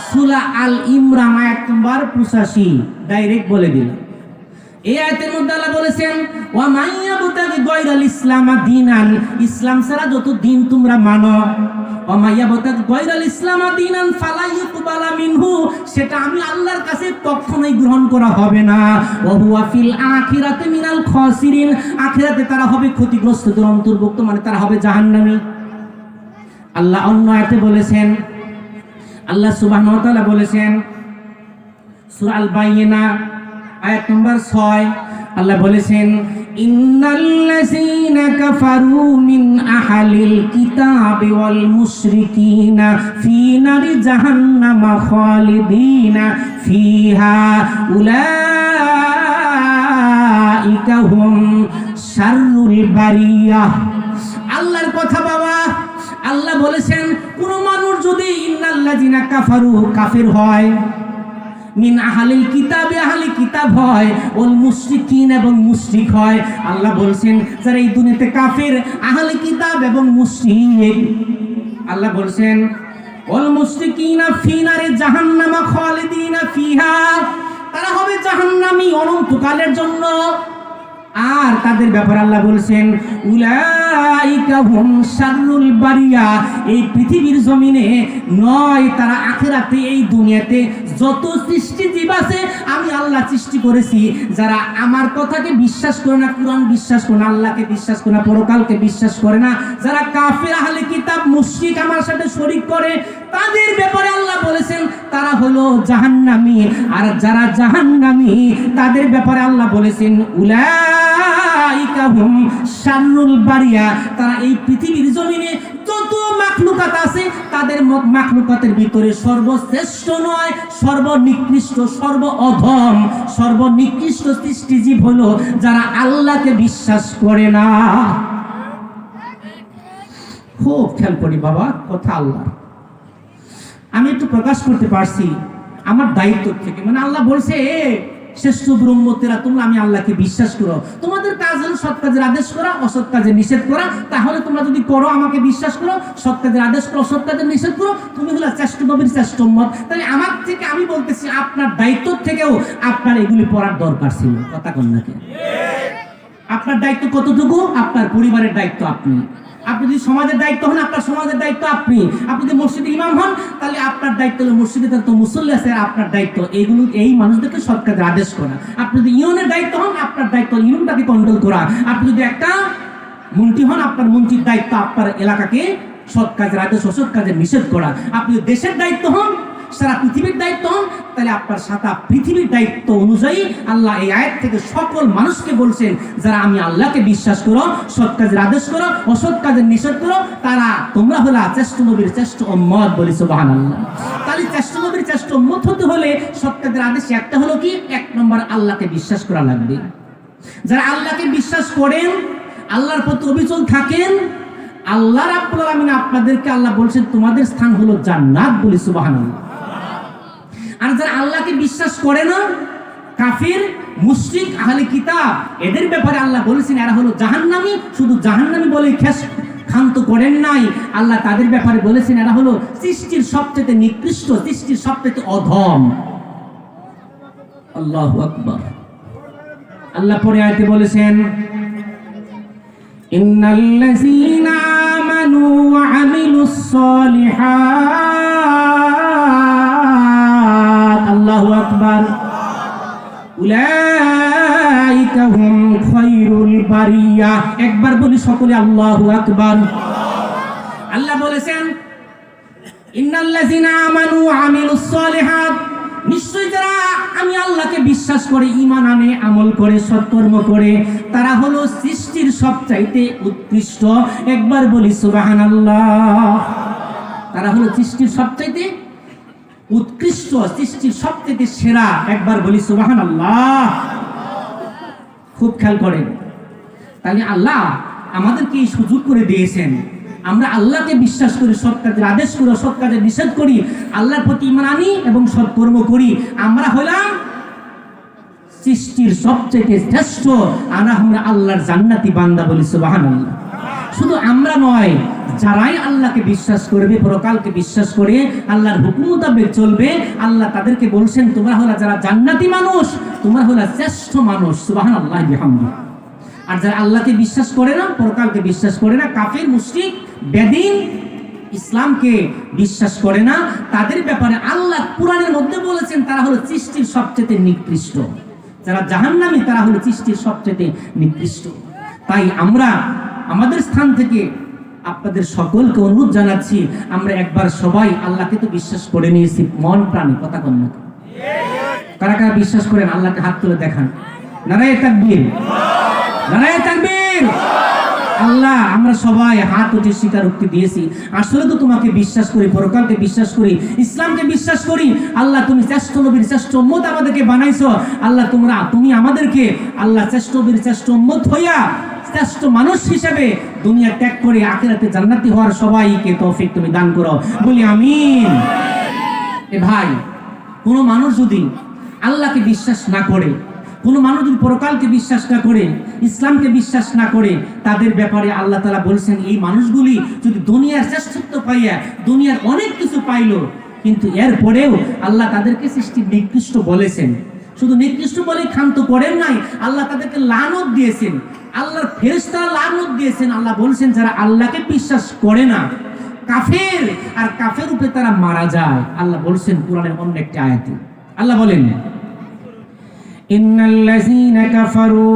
সূরা আল ইমরান আয়াত নম্বর 85 ডাইরেক্ট বলে দিল। এই আয়াতের মধ্যে আল্লাহ বলেছেন ওয়া মাইয়াবতাগি গায়রাল ইসলাম দীনান, ইসলাম ছাড়া যত দিন তোমরা মানো, ওয়া মাইয়াবতাগি গায়রাল ইসলাম দীনান ফালা ইউকবালা মিনহু, সেটা আমি আল্লাহর কাছে কখনোই গ্রহণ করা হবে না। ওয়া হুয়া ফিল আখিরাতি মিনাল খাসিরিন, আখিরাতে তারা হবে ক্ষতিগ্রস্তদের অন্তর্ভুক্ত, মানে তারা হবে জাহান্নামী। আল্লাহ অন্য আয়াতে বলেছেন, আল্লাহ সুবহানাহু ওয়া তাআলা বলেছেন সূরা আল বাইয়িনা আয়াত নম্বর 6, আল্লাহ বলেছেন ইন্নাল্লাযীনা কাফারু মিন আহলিল কিতাবি ওয়াল মুশরিকিনা ফী নারি জাহান্নাম খালিদিনা ফীহা উলাইকা হুম শাররুল বারিয়াহ। আল্লাহর কথা বাবা, আল্লাহ বলেছেন কোন মানুষ যদি ইন্নাল্লাযীনা কাফারু কাফির হয়, মিন আহলিল কিতাবে আহলি কিতাব হয়, ওয়াল মুশরিকিন এবং মুশরিক হয়, আল্লাহ বলছেন যারা এই দুনিয়াতে কাফির, আহলি কিতাব এবং মুশরিক, আল্লাহ বলছেন ওয়াল মুশরিকিনা ফী নারি জাহান্নাম খালিদিনা ফীহা, তারা হবে জাহান্নামী অনন্তকালের জন্য। আর তাদের ব্যাপারে আল্লাহ বলছেন উলাইকা হুম শাররুল বারিয়া, এই পৃথিবীর জমিনে নয়, তারা আখিরাতে এই দুনিয়াতে যত সৃষ্টিজীব আছে আমি আল্লাহ সৃষ্টি করেছি, যারা আমার কথাকে বিশ্বাস করে না, কুরআন বিশ্বাস করে না, আল্লাহকে বিশ্বাস করে না, পরকালকে বিশ্বাস করে না, যারা কাফির আহলে কিতাব মুশরিক আমার সাথে শরীক করে, তাদের ব্যাপারে আল্লাহ বলেছেন তারা হলো জাহান্নামী। আর যারা জাহান্নামী তাদের ব্যাপারে আল্লাহ বলেছেন উলাইকা হুম শাররুল বারিয়া, তারা এই পৃথিবীর জমিনে যত মাখলুকাত আছে তাদের মাখলুকাতের ভিতরে সর্বশ্রেষ্ঠ নয়, সর্বনিকৃষ্ট, সর্ব অধম, সর্বনিকৃষ্ট সৃষ্টিজীব হলো যারা আল্লাহকে বিশ্বাস করে না। খুব খেয়াল করি বাবা কথা আল্লাহ, আমি একটু প্রকাশ করতে পারছি আমার দায়িত্ব থেকে, মানে আল্লাহ বলছে শ্রেষ্ঠ ব্রহ্মতেরা তোমরা আমি আল্লাহকে বিশ্বাস করো, তোমাদের কাজ হলো সৎ কাজের আদেশ করা, অসৎ কাজের নিষেধ করা, তাহলে তোমরা যদি করো আমাকে বিশ্বাস করো, সৎ কাজের আদেশ করো, অসৎ কাজের নিষেধ করো, তুমি হলো শ্রেষ্ঠ নবীর শ্রেষ্ঠ উম্মত। তাহলে আমার থেকে আমি বলতেছি আপনার দায়িত্ব থেকেও আপনার এগুলি পড়ার দরকার ছিল, কথা কোন নাকি? আপনার দায়িত্ব কতটুকু? আপনার পরিবারের দায়িত্ব আপনি, আপনি যদি সমাজের দায়িত্ব হন আপনার সমাজের দায়িত্ব আপনি, আপনি যদি মসজিদে ইমাম হন তাহলে আপনার দায়িত্ব হলো মসজিদে তো মুসল্লি আছে, আপনার দায়িত্ব এইগুলো এই মানুষদেরকে সৎ কাজের আদেশ করা। আপনি যদি ইউনিয়নের দায়িত্ব হন আপনার দায়িত্ব ইউনিয়নটাকে কন্ট্রোল করা। আপনি যদি একটা মন্ত্রী হন আপনার মন্ত্রীর দায়িত্ব আপনার এলাকাকে সৎ কাজের আদেশ অসৎ কাজের নিষেধ করা। আপনি যদি দেশের দায়িত্ব হন, সারা পৃথিবীর দায়িত্ব হন, তাহলে আপনার সারা পৃথিবীর দায়িত্ব অনুযায়ী আল্লাহ এই আয়াত থেকে সকল মানুষকে বলছেন যারা আমি আল্লাহকে বিশ্বাস করো, সৎ কাজের আদেশ করো, অসৎ কাজের নিষেধ করো, তারা তোমরা হলো শ্রেষ্ঠ নবীর শ্রেষ্ঠ উম্মত, বলি সুবহানাল্লাহ। তাহলে শ্রেষ্ঠ নবীর শ্রেষ্ঠ উম্মত হতে হলে সৎ কাজের আদেশ একটা হলো কি, এক নম্বর আল্লাহকে বিশ্বাস করা লাগবে। যারা আল্লাহকে বিশ্বাস করেন, আল্লাহর প্রতি অবিচল থাকেন, আল্লাহ রাব্বুল আলামিন আপনাদেরকে আল্লাহ বলছেন তোমাদের স্থান হলো জান্নাত, বলি সুবহানাল্লাহ। আর যারা আল্লাহকে বিশ্বাস করে না, কাফির, মুশরিক, আহলে কিতাব, এদের ব্যাপারে আল্লাহ বলেছেন এরা হলো জাহান্নামী। শুধু জাহান্নামী বলে ক্ষান্ত করেন নাই, আল্লাহ তাদের ব্যাপারে বলেছেন এরা হলো সৃষ্টির সবচেয়ে নিকৃষ্ট, সৃষ্টির সবচেয়ে অধম। আল্লাহু আকবার। আল্লাহ পরে আয়াতে বলেছেন ইন্নাল্লাযীনা আমানু ওয়া আমিলুস সালিহাত, আল্লাহু আকবার, উলাইকা হুম খায়রুল বারিয়া। একবার বলি সকলে আল্লাহু আকবার। আল্লাহ বলেছেন ইন্নাল্লাযীনা আমানু ওয়া আমিলুস সালিহাত, নিশ্চয়ই যারা আমি আল্লাহকে বিশ্বাস করে, ঈমান আনে, আমল করে, সৎকর্ম করে, তারা হলো সৃষ্টির সবচাইতে উৎকৃষ্ট। একবার বলি সুবহানাল্লাহ। তারা হলো সৃষ্টির সবচাইতে উৎকৃষ্ট, সৃষ্টির সবচাইতে সেরা। একবার বলি সুবহানাল্লাহ। খুব খেয়াল করেন, তাহলে আল্লাহ আমাদেরকে এই সুযোগ করে দিয়েছেন, আমরা আল্লাহকে বিশ্বাস করি, সৎ কাজের আদেশ করি, সৎ কাজের নিষেধ করি, আল্লাহর প্রতি ঈমান আনি এবং সৎকর্ম করি, আমরা হলাম সৃষ্টির সবচেয়ে শ্রেষ্ঠ, আমরা আল্লাহর জান্নাতি বান্দা বলি সুবহানাল্লাহ। শুধু আমরা নয়, যারাই আল্লাহকে বিশ্বাস করবে, পরকালকে বিশ্বাস করে আল্লাহর হুকুম মোতাবেক চলবে, আল্লাহ তাদেরকে বলছেন তোমরা হলো যারা জান্নাতি মানুষ, তোমরা হলো শ্রেষ্ঠ মানুষ, সুবহানাল্লাহ বিহামদিহি। আর যারা আল্লাহকে বিশ্বাস করে না, পরকালকে বিশ্বাস করে না, কাফির, মুশরিক, বেদিন, ইসলামকে বিশ্বাস করে না, তাদের ব্যাপারে আল্লাহ কুরআনের মধ্যে বলেছেন তারা হলো সৃষ্টির সবচেয়ে নিকৃষ্ট। যারা জাহান্নামী তারা হলো সৃষ্টির সবচেয়ে নিকৃষ্ট। তাই আমরা আমাদের স্থান থেকে আপনাদের সকলকে অনুরোধ জানাচ্ছি, আমরা একবার সবাই আল্লাহকে তো বিশ্বাস করে নিয়েছি মন প্রাণে, কথা কন না? কারা কারা বিশ্বাস করেন আল্লাহকে হাত তুলে দেখান। নারায়ে তাকবীর, নারায়ে তাকবীর। আল্লাহ, আমরা সবাই হাত উঠে স্বীকারোক্তি দিয়েছি আসলে তো তোমাকে বিশ্বাস করি, পরকালকে বিশ্বাস করি, ইসলামকে বিশ্বাস করি। আল্লাহ, তুমি শ্রেষ্ঠ নবীর শ্রেষ্ঠ উম্মত আমাদেরকে বানাইছো। আল্লাহ, তুমি আমাদেরকে আল্লাহ শ্রেষ্ঠ নবীর শ্রেষ্ঠ উম্মত হইয়া শ্রেষ্ঠ মানুষ হিসেবে দুনিয়া ত্যাগ করে আখিরাতে জান্নাতি হওয়ার সবাইকে তৌফিক তুমি দান করো, বলি আমিন। এ ভাই, কোনো মানুষ যদি আল্লাহকে বিশ্বাস না করে, কোনো মানুষ যদি পরকালকে বিশ্বাস না করে, ইসলামকে বিশ্বাস না করে, তাদের ব্যাপারে আল্লাহ তাআলা বলছেন এই মানুষগুলি যদি দুনিয়ার শ্রেষ্ঠত্ব পাইয়া দুনিয়ার অনেক কিছু পাইলো, কিন্তু এরপরেও আল্লাহ তাদেরকে সৃষ্টি নিকৃষ্ট বলেছেন। শুধু নিকৃষ্ট বলে ক্ষান্ত করেন নাই, আল্লাহ তাদেরকে লানত দিয়েছেন, আল্লাহর ফেরেশতারা লানত দিয়েছেন। আল্লাহ বলছেন যারা আল্লাহকে বিশ্বাস করে না, কাফের, আর কাফের রূপে তারা মারা যায়। আল্লাহ বলছেন কুরআনের অন্য একটি আয়াতে, আল্লাহ বলেন ইন্নাল্লাযীনা কাফারু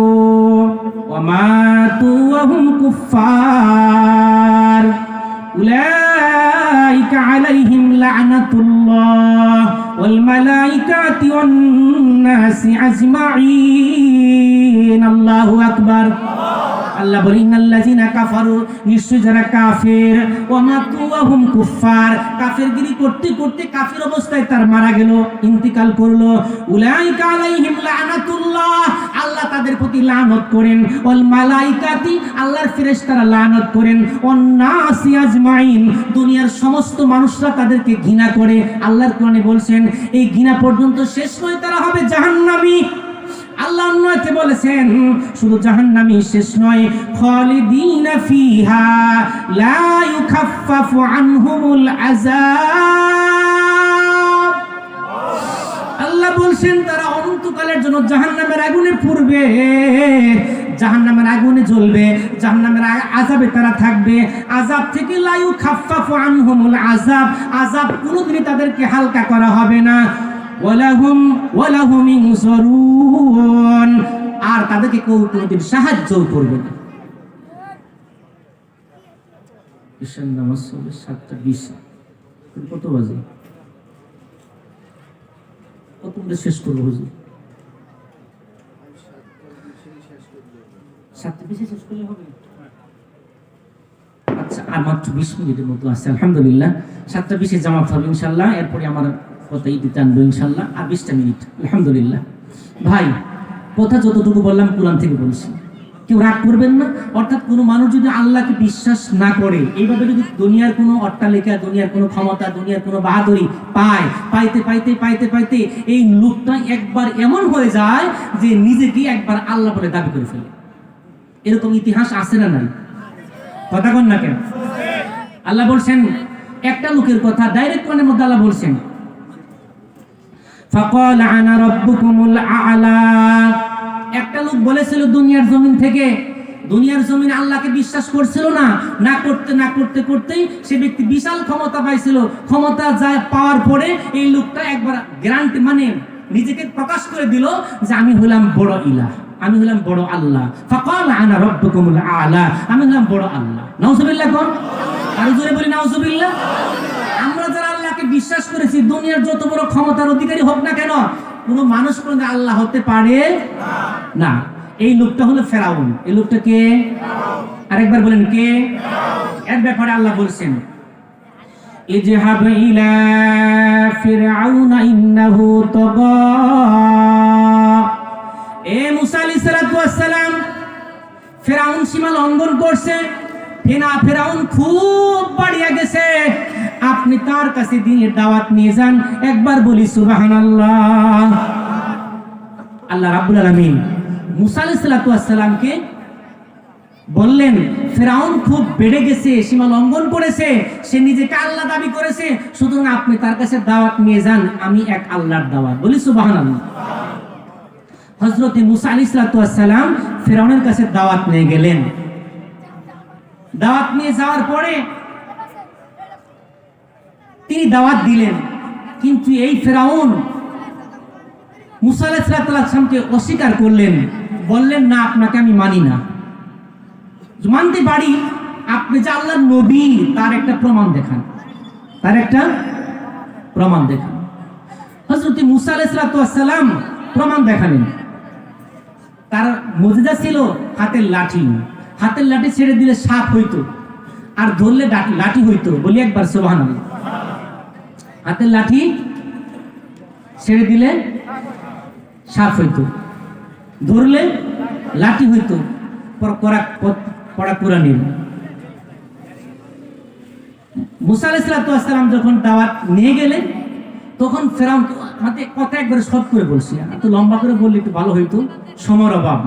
ওয়া মাতু ওয়া হুম কুফফার উলাইকা আলাইহিম লা'নাতুল্লাহ ওয়াল মালাইকাতি ওয়ান নাসি আজমাইন। আল্লাহু আকবার। আল্লাহ বলেন ইন্নাল্লাযীনা কাফারু, নিশ্চয় যারা কাফের, ওয়া মাতু ওয়া হুম কুফফার, কাফেরগিরি করতে করতে কাফের অবস্থায় তার মারা গেল, ইন্তিকাল করলো, উলাইকা আলাইহিম লা'নাতুল্লাহ, আল্লাহ তাদের প্রতি লানত করেন, ওয়াল মালাইকাতি, আল্লাহর ফেরেশতারা লানত করেন, ওয়ান নাসি আজমাইন, দুনিয়ার সমস্ত মানুষরা তাদেরকে ঘৃণা করে। আল্লাহর কোরআনে বলছেন এই ঘৃণা পর্যন্ত শেষ নয়, তারা হবে জাহান্নামী। আল্লাহ অন্যতে বলেছেন শুধু জাহান্নামী শেষ নয়, খালিদিনা ফিহা লা ইউখাফফাফু আনহুমুল আযাব। আল্লাহ বলছেন তারা অনন্তকালের জন্য জাহান্নামের আগুনে পুড়বে, জাহান্নামের আগুনে জ্বলবে, জাহান্নামের আযাবে তারা থাকবে। আযাব থেকে লা ইউখাফফাফু আনহুমুল আযাব, আযাব কোনোদিনই তাদেরকে হালকা করা হবে না। ওয়ালাহুম ইনসারুন, আর তাদেরকে কেউ কোনোদিন সাহায্য করবে না। ঈশান নামাজ হবে 7:20, কত বাজে? কত বলে শেষ করবো হুজুর? 7:20 শেষ করলে হবে? আচ্ছা, আর মাত্র 20 মিনিটের মতো আছে। আলহামদুলিল্লাহ 7:20 জামাত হবে ইনশাআল্লাহ। এরপরে আমার কথাই দিতে আনবো ইনশাআল্লাহ, আর 20টা মিনিট। আলহামদুলিল্লাহ ভাই, কথা যতটুকু বললাম কোরআন থেকে বলছি, কেউ রাগ করবেন না। অর্থাৎ কোনো মানুষ যদি আল্লাহকে বিশ্বাস না করে, এইভাবে যদি দুনিয়ার কোনো অট্টালিকা, দুনিয়ার কোনো ক্ষমতা, দুনিয়ার কোনো বাহাদুরি পাইতে পাইতে পাইতে পাইতে এই লোকটা একবার এমন হয়ে যায় যে নিজেকে একবার আল্লাহ বলে দাবি করে ফেলে। এরকম ইতিহাস আছে না নাই? কথা কন না কেন? আল্লাহ বলছেন একটা লোকের কথা ডাইরেক্ট কোরআনের মধ্যে আল্লাহ বলছেন ফাকাল আনা রাব্বুকুমুল আ'লা। একটা লোক বলেছিল দুনিয়ার জমিন থেকে, দুনিয়ার জমিনে আল্লাহকে বিশ্বাস করছিল না, না করতে করতেই সে ব্যক্তি বিশাল ক্ষমতা পাইছিল। ক্ষমতা পাওয়ার পরে এই লোকটা একবার গ্যারান্টি, মানে নিজেকে প্রকাশ করে দিল যে আমি হলাম বড় ইলাহ, আমি হলাম বড় আল্লাহ। ফাকাল আনা রাব্বুকুমুল আ'লা, আমি হলাম বড় আল্লাহ। নাউজুবিল্লাহ কোন? আর জোরে বলি নাউজুবিল্লাহ। আমরা যারা আল্লাহকে বিশ্বাস করেছি, দুনিয়ার যত বড় ক্ষমতার অধিকারী হোক না কেন, কোনো মানুষ কোনদিন আল্লাহ হতে পারে না। এই লোকটা হলো ফেরাউন। এই লোকটা কে? আরেকবার বলেন কে? এর ব্যাপারে আল্লাহ বলছেন ইজহাব ইলা ফিরআউনা ইন্নাহু তাগা। এ মুসা আলাইহিস সালাতু ওয়াস সালাম, ফেরাউন সীমা লঙ্ঘন করছে, ফেরাউন খুব বাড়িয়া গেছে, আপনি তার কাছে দ্বীনের দাওয়াত নিয়ে যান। একবার বলি সুবহানাল্লাহ। আল্লাহ রাব্বুল আলামিন মুসা আলাইহিস সালামকে বললেন, ফেরাউন খুব বেড়ে গেছে, সীমা লঙ্ঘন করেছে, সে নিজেকে আল্লাহ দাবি করেছে, সুতরাং আপনি তার কাছে দাওয়াত নিয়ে যান, আমি এক আল্লাহর দাওয়াত। বলি সুবহানাল্লাহ। হযরত মুসা আলাইহিস সালাম ফেরাউনের কাছে দাওয়াত নিয়ে গেলেন। দাওয়াত নিয়ে যাওয়ার পরে তিনি দাওয়াত দিলেন, কিন্তু এই ফেরাউন মুসা আলাইহিস সালামকে অস্বীকার করলেন, বললেন না, আপনাকে আমি মানি না। মানতে পারি, আপনি যে আল্লাহর নবী তার একটা প্রমাণ দেখান, তার একটা প্রমাণ দেখান। হযরত মুসা আলাইহিস সালাম প্রমাণ দেখালেন। তার মুজিজা ছিল হাতের লাঠি। হাতের লাঠি ছেড়ে দিলে সাপ হইতো, আর ধরলে লাঠি হইতো। বলি একবার সুবহানাল্লাহ। হাতের লাঠি ছেড়ে দিলে সাপ হইতো, ধরলে লাঠি হইতো। পড়া কোরআনের মুসা আলাইহিস সালাম যখন দাওয়াত নিয়ে গেলেন, তখন ফেরাউন হাতে কথা একবারে শর্ট করে বলছি, এত লম্বা করে বললে একটু ভালো হইতো, সময়ের অভাব,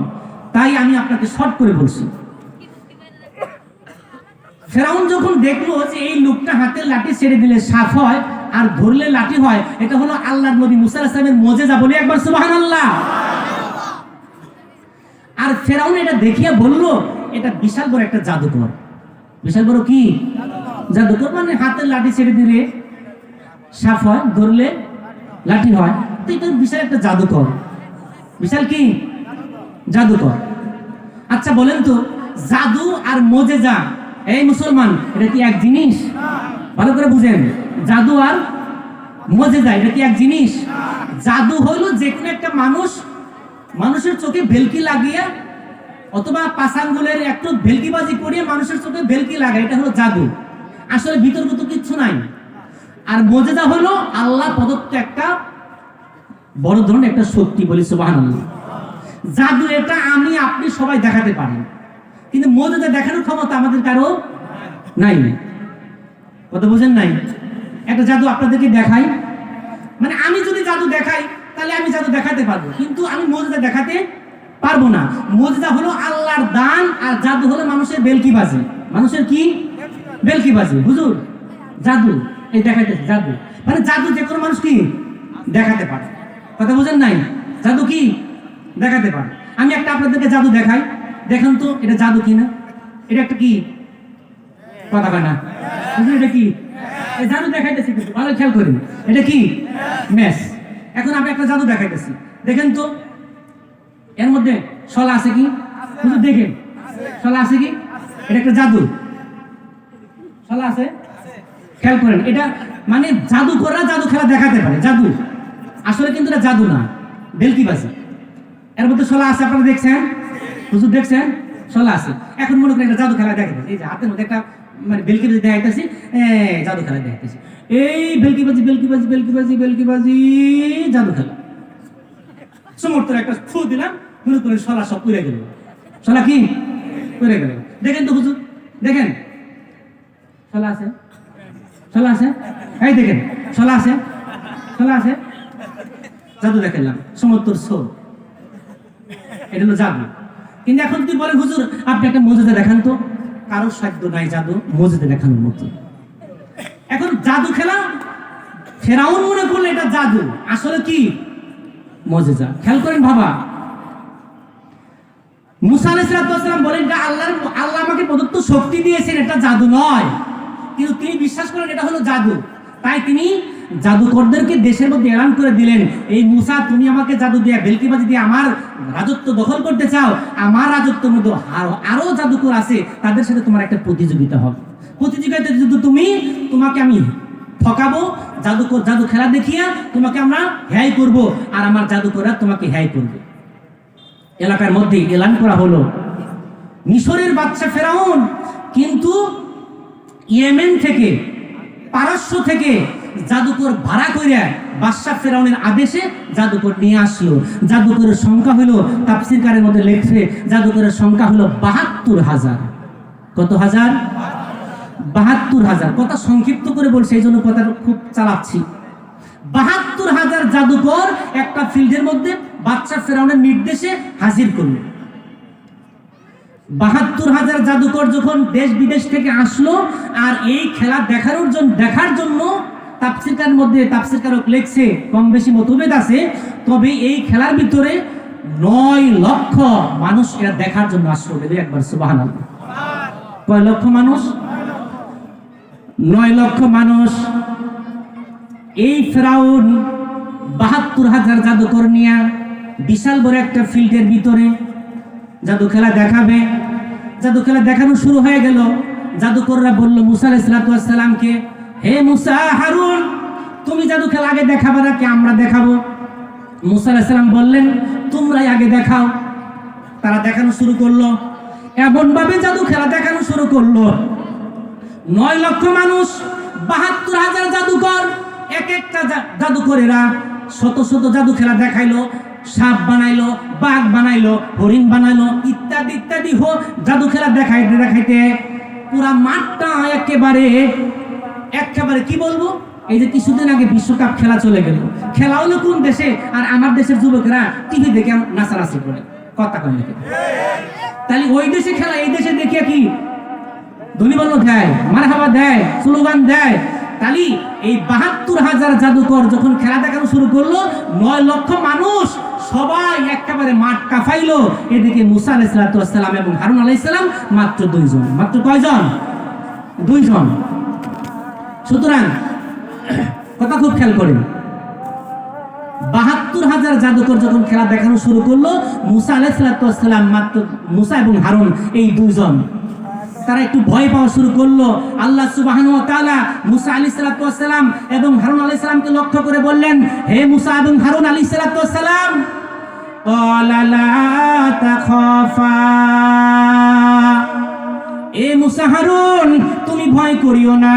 তাই আমি আপনাকে শর্ট করে বলছি। ফেরাউন যখন দেখলো যে এই লোকটা হাতের লাঠি ছেড়ে দিলে সাপ হয় আর ধরলে লাঠি হয়, এটা হলো আল্লাহর নবী মুসা আলাইহিস সালামের মুজিজা। বলি একবার সুবহানাল্লাহ। আর ফেরাউন এটা দেখিয়া বলল, এটা বিশাল বড় একটা জাদুকর। বিশাল বড় কি জাদুকর? মানে হাতের লাঠি ছেড়ে দিলে সাপ হয়, ধরলে লাঠি হয়, তো এটা বিশাল একটা জাদুকর। বিশাল কি জাদুকর। আচ্ছা বলেন তো, জাদু আর মুজিজা, এই মুসলমান, এটা কি এক জিনিস? ভালো করে বুঝেন, জাদু আর মুজিজা এটা কি এক জিনিস? জাদু হলো যে কোনো একটা মানুষের চোখে ভেলকি লাগিয়ে অথবা পাঁচাঙ্গুলের একটু ভেলকিবাজি করিয়ে মানুষের চোখে ভেলকি লাগায়, এটা হলো জাদু। আসলে বিতর্কিত কিচ্ছু নাই। আর মুজিজা হলো আল্লাহ প্রদত্ত একটা বড় ধরনের একটা শক্তি। বলি সুবহানাল্লাহ। জাদু এটা আমি আপনি সবাই দেখাতে পারি, কিন্তু মুজিজা দেখানোর ক্ষমতা আমাদের কারো নাই। কথা বুঝেন নাই? একটা জাদু আপনাদেরকে দেখাই, মানে আমি যদি জাদু দেখাই তাহলে আমি জাদু দেখাতে পারবো, কিন্তু আমি মুজিজা দেখাতে পারবো না। মুজিজা হলো আল্লাহর দান, আর জাদু হলো মানুষের বেলকিবাজি। মানুষের কি বেলকিবাজি? হুজুর জাদু এই দেখাইতেছে, জাদু মানে জাদু যে কোনো মানুষ কি দেখাতে পারে। কথা বুঝেন নাই? জাদু কি দেখাতে পারে। আমি একটা আপনাদেরকে জাদু দেখাই, দেখেন তো এটা জাদু কি না? এটা একটা কি কথা কয় না? এটা কি জাদু দেখাইতেছি, কিন্তু ভালো খেয়াল করেন, এটা কি ম্যাচ। এখন আমি একটা জাদু দেখাইতেছি, দেখেন তো এর মধ্যে শলা আছে কি? শুধু দেখেন, শলা আছে কি? এটা একটা জাদু, শলা আছে, খেয়াল করেন। এটা মানে জাদু করা, জাদু খেলা দেখাতে পারে, জাদু। আসলে কিন্তু এটা জাদু না, বেলকিবাজি। এর মধ্যে শলা আছে, আপনারা দেখছেন, হুজুর দেখছেন, শলা আছে। এখন মনে করেন একটা জাদু খেলা দেখাইতেছি, এই যে হাতের মধ্যে একটা মানে বেলকিবাজি দেখাইতেছি, জাদু খেলা দেখাইতেছি, এই বেলকিবাজি বেলকিবাজি বেলকিবাজি বেলকিবাজি জাদু খেলা। সমর্থ একটা ফু দিলাম, মনে করেন শলা সব পুড়ে গেল। শলা কি পুড়ে গেল? দেখেন তো হুজুর, দেখেন শলা আছে, শলা আছে, এই দেখেন শলা আছে, শলা আছে, জাদু দেখালাম, সমর্থর সো, এটা হলো জাদু। কিন্তু এখন তুই বলেন হুজুর আপনি একটা মুজিজা দেখান তো, কারোর সাধ্য নাই জাদু মুজিজা দেখানোর মতো। এখন জাদু খেলা ফেরাউন মনে করলে এটা জাদু, আসলে কি মুজিজা। খেয়াল করেন বাবা, মুসা আলাইহিস সালাম বলেন এটা আল্লাহ আমাকে প্রদত্ত শক্তি দিয়েছেন, এটা জাদু নয়, কিন্তু তিনি বিশ্বাস করেন এটা হলো জাদু। তাই তিনি জাদুকরদেরকে দেশের মধ্যে এলান করে দিলেন, এই মুসা তুমি আমাকে জাদু দিয়ে বেলকিবাজি দিয়ে আমার রাজত্ব দখল করতে চাও, আমার রাজত্বের মধ্যে আরো জাদুকর আছে, তাদের সাথে তোমার একটা প্রতিযোগিতা হবে। প্রতিযোগিতাতে যদি তোমাকে আমি ঠকাবো, জাদু খেলা দেখিয়া তোমাকে আমরা হ্যায় করব, আর আমার জাদুকররা তোমাকে হ্যায় করবে। এলাকার মধ্যে এলান করা হলো, মিশরের বাদশা ফেরাউন কিন্তু ইয়েমেন থেকে, পারস্য থেকে জাদুকর ভাড়া কইরা বাদশা ফেরাউনের আদেশে জাদুকর নিয়ে আসলো। জাদুকরের সংখ্যা হলো, তাফসীরকারের মধ্যে লেখছে জাদুকরের সংখ্যা হলো ৭২,০০০। কত হাজার? 72,000। কথা সংক্ষিপ্ত করে বলছি, এই জন্য কথা খুব চালাচ্ছি। 72,000 জাদুকর একটা ফিল্ডের মধ্যে বাদশা ফেরাউনের নির্দেশে হাজির করলো। 72,000 জাদুকর যখন দেশ বিদেশ থেকে আসলো, আর এই খেলা দেখার জন্য তাফসীরকারক লেখছে, কম বেশি মতভেদ আছে, তবে এই খেলার ভিতরে 9 লক্ষ মানুষ এরা দেখার জন্য আসলো। একবার সুবহানাল্লাহ। কয় লক্ষ মানুষ? 9 লক্ষ মানুষ। এই ফেরাউন 72,000 জাদুকর নিয়ে বিশাল বড় একটা ফিল্ডের ভিতরে জাদু খেলা দেখাবে। জাদু খেলা দেখানো শুরু হয়ে গেল। জাদুকররা বলল মুসা আলাইহিস সালামকে, হে মুসা, হারুন, তুমি জাদু খেলা আগে দেখাবে নাকি আমরা দেখাবো? মুসা আলাইহিস সালাম বললেন, তোমরাই আগে দেখাও। তারা দেখানো শুরু করলো। এমন ভাবে জাদু খেলা দেখানো শুরু করলো, 9 লক্ষ মানুষ, 72,000 জাদুকর, এক একটা জাদুকরেরা শত শত জাদু খেলা দেখাইলো। সাপ বানাইলো, বাঘ বানাইলো, হরিণ বানাইলো, ইত্যাদি ইত্যাদি জাদু খেলা দেখাইতে পুরা মাঠটা একেবারে কি বলবো, এই যে কিছুদিন আগে বিশ্বকাপ খেলা চলে গেল, খেলা হলো কোন দেশে, আর আমার দেশের যুবকেরা টিভি দেখে নাচানাচি করে, কথা কয় নাকি? তাহলে ওই দেশে খেলা এই দেশে দেখিয়া কি ধ্বনিবর্ণ দেয়, মারহাবা দেয়, স্লোগান দেয়। তাহলে এই 72,000 জাদুকর যখন খেলা দেখানো শুরু করলো, 9 লক্ষ মানুষ সবাই একেবারে মাঠ কাঁপাইলো। এদিকে মুসা আলাইহিস সালাম এবং হারুন আলাইহিস সালাম মাত্র 2 জন। মাত্র কয়জন? 2 জন। সুতরাং কথা খুব খেয়াল করেন, 72,000 জাদুকর যখন খেলা দেখানো শুরু করলো, মুসা আলাইহিস সালাম মাত্র মুসা এবং হারুন এই 2 জন, তারা একটু ভয় পাওয়া শুরু করলো। আল্লাহ সুবহানাহু ওয়া তাআলা মুসা আলাইহিস সালাম এবং হারুন আলাইহিস সালামকে লক্ষ্য করে বললেন, হে মুসা এবং হারুন আলাইহিস সালাম, ক্বালা লা তাখাফা, এ মুসা হারুন, তুমি ভয় করিও না।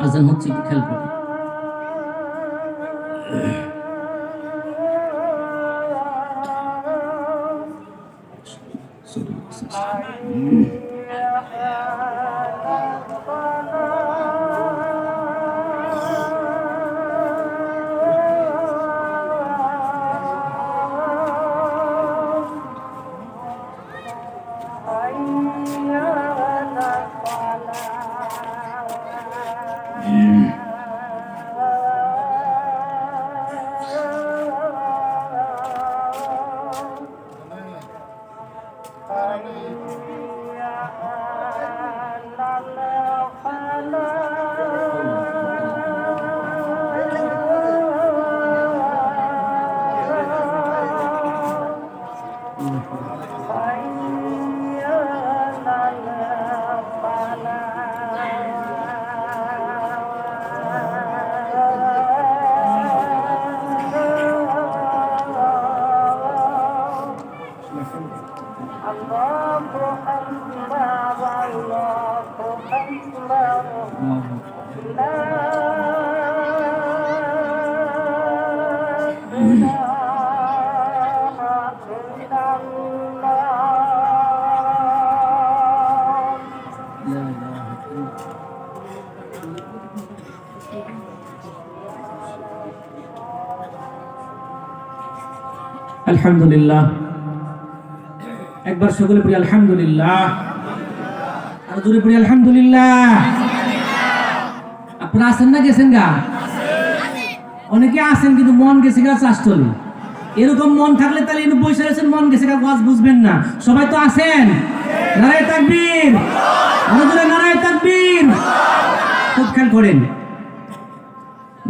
আজান হচ্ছে, খেয়াল করুন। আলহামদুলিল্লাহ। একবার সকলে পড়ি আলহামদুলিল্লাহ, আর জোরে পড়ি আলহামদুলিল্লাহ। আপনারা আছেন না গেছেন গা? অনেকে আছেন কিন্তু মন গেছে গা চাষতলি। এরকম মন থাকলে তাহলে এনে বসে রয়েছেন, মন গেছে গা ওয়াজ বুঝবেন না। সবাই তো আছেন? নারায়ে তাকবীর, নারায়ে তাকবীর। খুব খেয়াল করেন,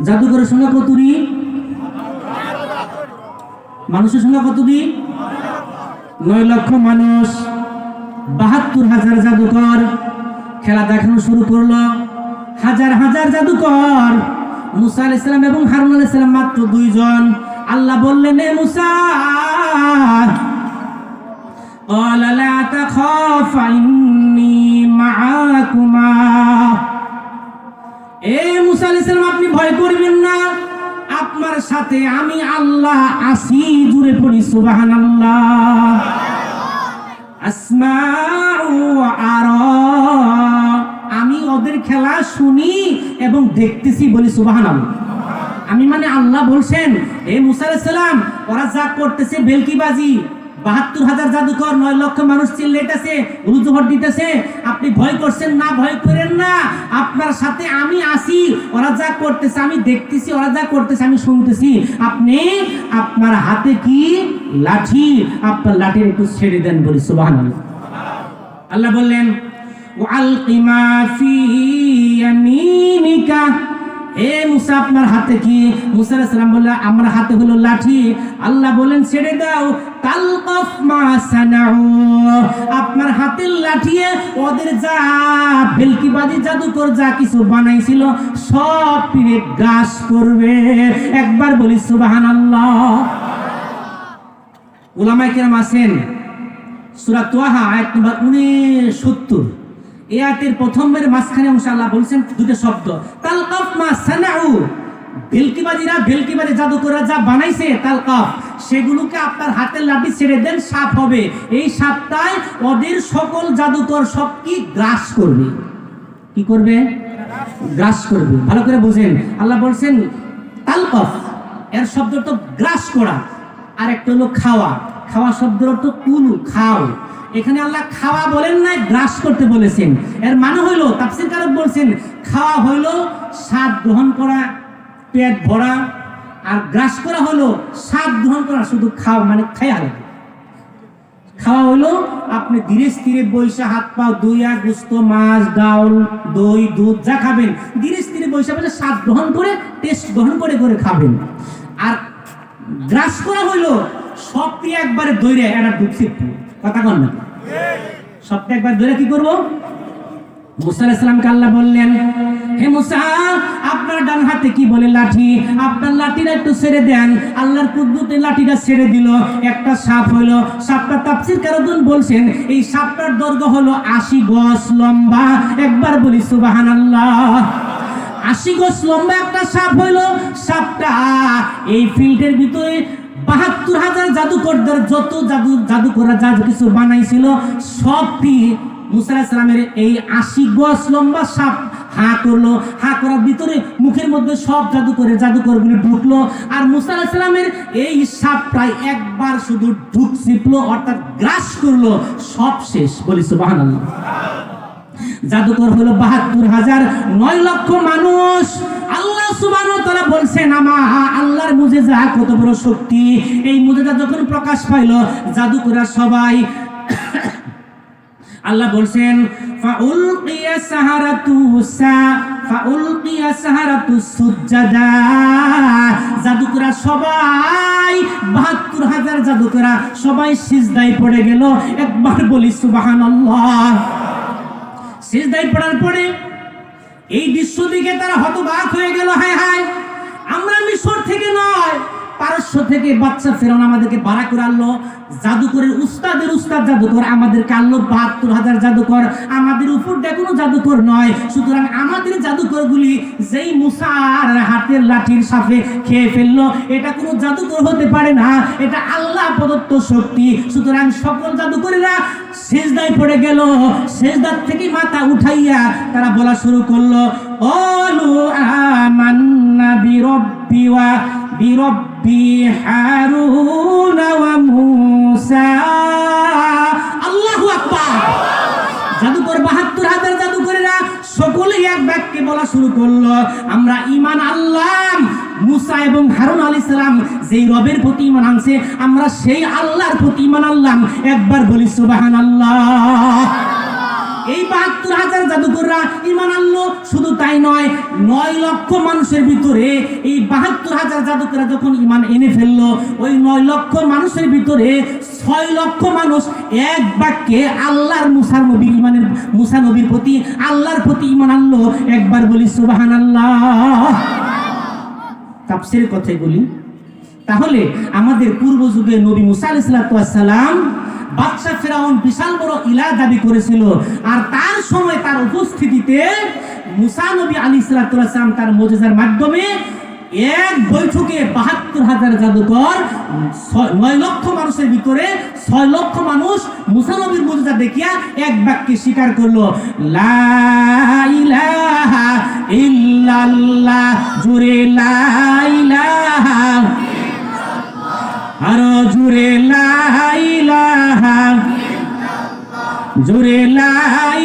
জাদুঘরের সংখ্যা কতটি? মানুষের সংখ্যা কতটি? 9 লক্ষ মানুষ, 72,000 জাদুকর খেলা দেখানো শুরু করলো। হাজার হাজার জাদুকর, মুসা আলাইহিস সালাম এবং হারুন আলাইহিস সালাম মাত্র 2 জন। আল্লাহ বললেন, এ মুসা, ক্বালা লা তাখাফা ইন্নী মাআকুমা, এ মুসা আলাইহিস সালাম, আপনি ভয় করবেন না, আপনার সাথে আমি আল্লাহ আসি। জুড়ে পড়ি সুবহানাল্লাহ। আসমাউ ওয়া আরা, আমি ওদের খেলা শুনি এবং দেখতেছি, বলি সুবহানাল্লাহ। আমি মানে আল্লাহ বলছেন, হে মুসা আলাইহিস সালাম, ওরা যা করতেছে বেলকিবাজি, ৭২,০০০ জাদুকর, ৯ লক্ষ মানুষ চিল্লাইতেছে, উলুজোহর দিতেছে, আপনি ভয় করছেন না? ভয় করেন না, আপনার সাথে আমি আছি। ওরা যা করতেছে আমি দেখতেছি, ওরা যা করতেছে আমি শুনতেছি। আপনি আপনার হাতে কি? লাঠি। আপনার লাঠি একটু ছেড়ে দেন, বলি সুবহানাল্লাহ। আল্লাহ বললেন, ওয়ালকি মা ফি ইয়ামিনিকা, হে মুসা আপনার হাতে কি? মুসা আলাইহিস সালাম বললেন, আমার হাতে হলো লাঠি। আল্লাহ বলেন, ছেড়ে দাও। তালকাফ মা সানাউ, আপনার হাতের লাঠিয়ে ওদের যা ভেলকিবাজি জাদুকর যা কিছু বানাইছিল সব পিড়ে গ্রাস করবে। একবার বলি সুবহানাল্লাহ। উলামায়ে কেরাম আছেন, সূরা তাহা আয়াত নম্বর 69, এই আয়াতের প্রথমের মাঝখানে অংশে আল্লাহ বলছেন দুটো শব্দ, তালকাফ মা সানাউ, ভেলকিবাজি জাদুকররা যা বানাইছে তালকাফ, সেগুলোকে আপনার হাতের লাঠি ছেড়ে দেন, সাপ হবে। এই সাপটাই ওদের সকল জাদুকর সব কি গ্রাস করবে। কি করবে? গ্রাস করবে। ভালো করে বুঝেন, আল্লাহ বলছেন তালকাফ, এর শব্দ তো গ্রাস করা, আর একটা হলো খাওয়া। খাওয়া শব্দের অর্থ কুলু, খাও। এখানে আল্লাহ খাওয়া বলেন না, গ্রাস করতে বলেছেন। এর মানে হইলো, তাফসীরকারক বলছেন, খাওয়া হইলো স্বাদ গ্রহণ করা, পেট ভরা, আর গ্রাস করা হলো স্বাদ গ্রহণ করা, শুধু খাও মানে খায়া। খাওয়া হলো আপনি ধীরে স্থিরে বৈশা হাত পা ধুইয়া গোস্ত, মাছ, ডাউল, দই, দুধ যা খাবেন ধীরে স্থিরে বৈশা বসে স্বাদ গ্রহণ করে, টেস্ট গ্রহণ করে করে খাবেন। আর গ্রাস করা হইলো সবটি একবারে ধরে একটা ঢুকছে। কথা কন না? সবটা একবার ধরে কি করবো? মুসা আলাইহিস সালামকে আল্লাহ বললেন, হে মুসা আপনার ডান হাতে কি? বলে লাঠি। আপনার লাঠিটা একটু ছেড়ে দেন। আল্লাহর কুদরতে লাঠিটা ছেড়ে দিল, একটা সাপ হলো। সাপটা তাফসীরকারগণ বলছেন এই সাপটার দৈর্ঘ্য হলো ৮০ গজ লম্বা। একবার বলি সুবহানাল্লাহ। ৮০ গজ লম্বা একটা সাপ হইলো। সাপটা এই ফিল্ডের ভিতরে ৭২,০০০ জাদুকরদের যত জাদুকররা যা কিছু বানাইছিল সবটি মুসা আলাইহিস সালামের এই ৮০ গজ লম্বা সাপ হা করলো। হা করার ভিতরে মুখের মধ্যে সব জাদুকরগুলো ঢুকলো। আর মুসা আলাইহিস সালামের এই সাপটাই একবার শুধু ঢুক চিপলো, অর্থাৎ গ্রাস করলো, সব শেষ। বলি সুবহানাল্লাহ। জাদুকর হলো ৭২,০০০, ৯ লক্ষ মানুষ। আল্লাহ সুবহানাহু ওয়া তাআলা বলছেন, আমার আল্লাহর মুজিজা কত বড় শক্তি। এই মুজিজা যখন প্রকাশ পাইলো জাদুকররা সবাই, আল্লাহ বলছেন, ফাউলকিয়া সাহারাতু সুজদা, জাদুকররা সবাই ৭২,০০০ জাদুকররা সবাই সিজদায় পড়ে গেল। একবার বলি সুবহানাল্লাহ। সিজদায় পড়ার পরে এই দৃশ্য দিকে তারা হতবাক হয়ে গেল। হায় হায়, আমরা মিশর থেকে নয়, পারস্য থেকে বাচ্চা ফেরাউন আমাদেরকে ভাড়া করে আনলো। জাদুকরের উস্তাদের উস্তাদ জাদুকর আমাদেরকে আনলো ৭২,০০০ জাদুকর। আমাদের উপর কোনো জাদুকর নয়। সুতরাং আমাদের জাদুকরগুলি যেই মুসার হাতের লাঠির সাপে খেয়ে ফেললো, এটা কোনো জাদুকর হতে পারে না, এটা আল্লাহ প্রদত্ত শক্তি। সুতরাং সকল জাদুকরেরা সিজদায় পড়ে গেল। সিজদার থেকে মাথা উঠাইয়া তারা বলা শুরু করলো, অলু আমান্না বিরব্বি হারুন ওয়া মূসা। আল্লাহু আকবার। জাদুকর ৭২,০০০ জাদুকরেরা সকলেই এক বাক্যে বলা শুরু করলো, আমরা ঈমান আনলাম মুসা এবং হারুন আলাইহিস সালাম যেই রবের প্রতি ঈমান আনছে, আমরা সেই আল্লাহর প্রতি ঈমান আনলাম। একবার বলি সুবহানাল্লাহ। এই ৭২,০০০ জাদুকররা ঈমান আনলো। শুধু তাই নয়, ৯ লক্ষ মানুষের ভিতরে এই ৭২,০০০ জাদুকররা যখন ঈমান এনে ফেললো, ওই ৯ লক্ষ মানুষের ভিতরে ৬ লক্ষ মানুষ এক বাক্যে আল্লাহর মুসা নবীর প্রতি আল্লাহর প্রতি ঈমান আনলো। একবার বলি সুবহানাল্লাহ। তাফসীরের কথাই বলি, তাহলে আমাদের পূর্ব যুগে নবী মুসা আলাইহিস সালাম বাদশা ফেরাউন বিশাল বড় ইলাহ দাবি করেছিল, আর তার সময় তার উপস্থিতিতে মুসা নবী আলাইহিস সালাম তার মুজিজার মাধ্যমে এক বৈঠকে ৭২,০০০ জাদুকর ৯ লক্ষ মানুষের ভিতরে ৬ লক্ষ মানুষ মুসা নবীর মুজিজা দেখিয়া এক বাক্যে স্বীকার করলো, লা ইলাহা ইল্লাল্লাহ, জোরে লা ইলাহা, আরো জোরে লা ইলাহা, জোরে লা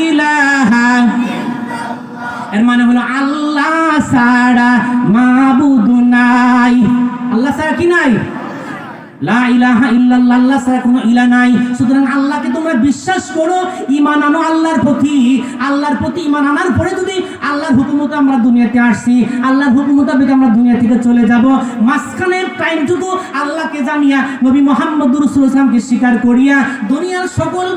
ইলাহা। এর মানে হলো আল্লাহ ছাড়া মাবুদ নাই। আল্লাহ ছাড়া কি নাই? লা ইলাহা ইল্লাল্লাহ, আল্লাহ ছাড়া কোনো ইলা নাই। সুতরাং আল্লাহকে তোমরা বিশ্বাস করো, ঈমান আনো আল্লাহর প্রতি। আল্লাহর প্রতি ঈমান আনার পরে যদি আল্লাহর হুকুম মতো আমরা দুনিয়াতে আসছি, আল্লাহর হুকুম মোতাবেক আমরা দুনিয়া থেকে চলে যাব, মাঝখানে টাইমটুকু আল্লাহকে জানিয়া নবী মুহাম্মদুর রাসূলুল্লাহ সাল্লাল্লাহু আলাইহি ওয়াসাল্লামকে স্বীকার করিয়া দুনিয়ার সকল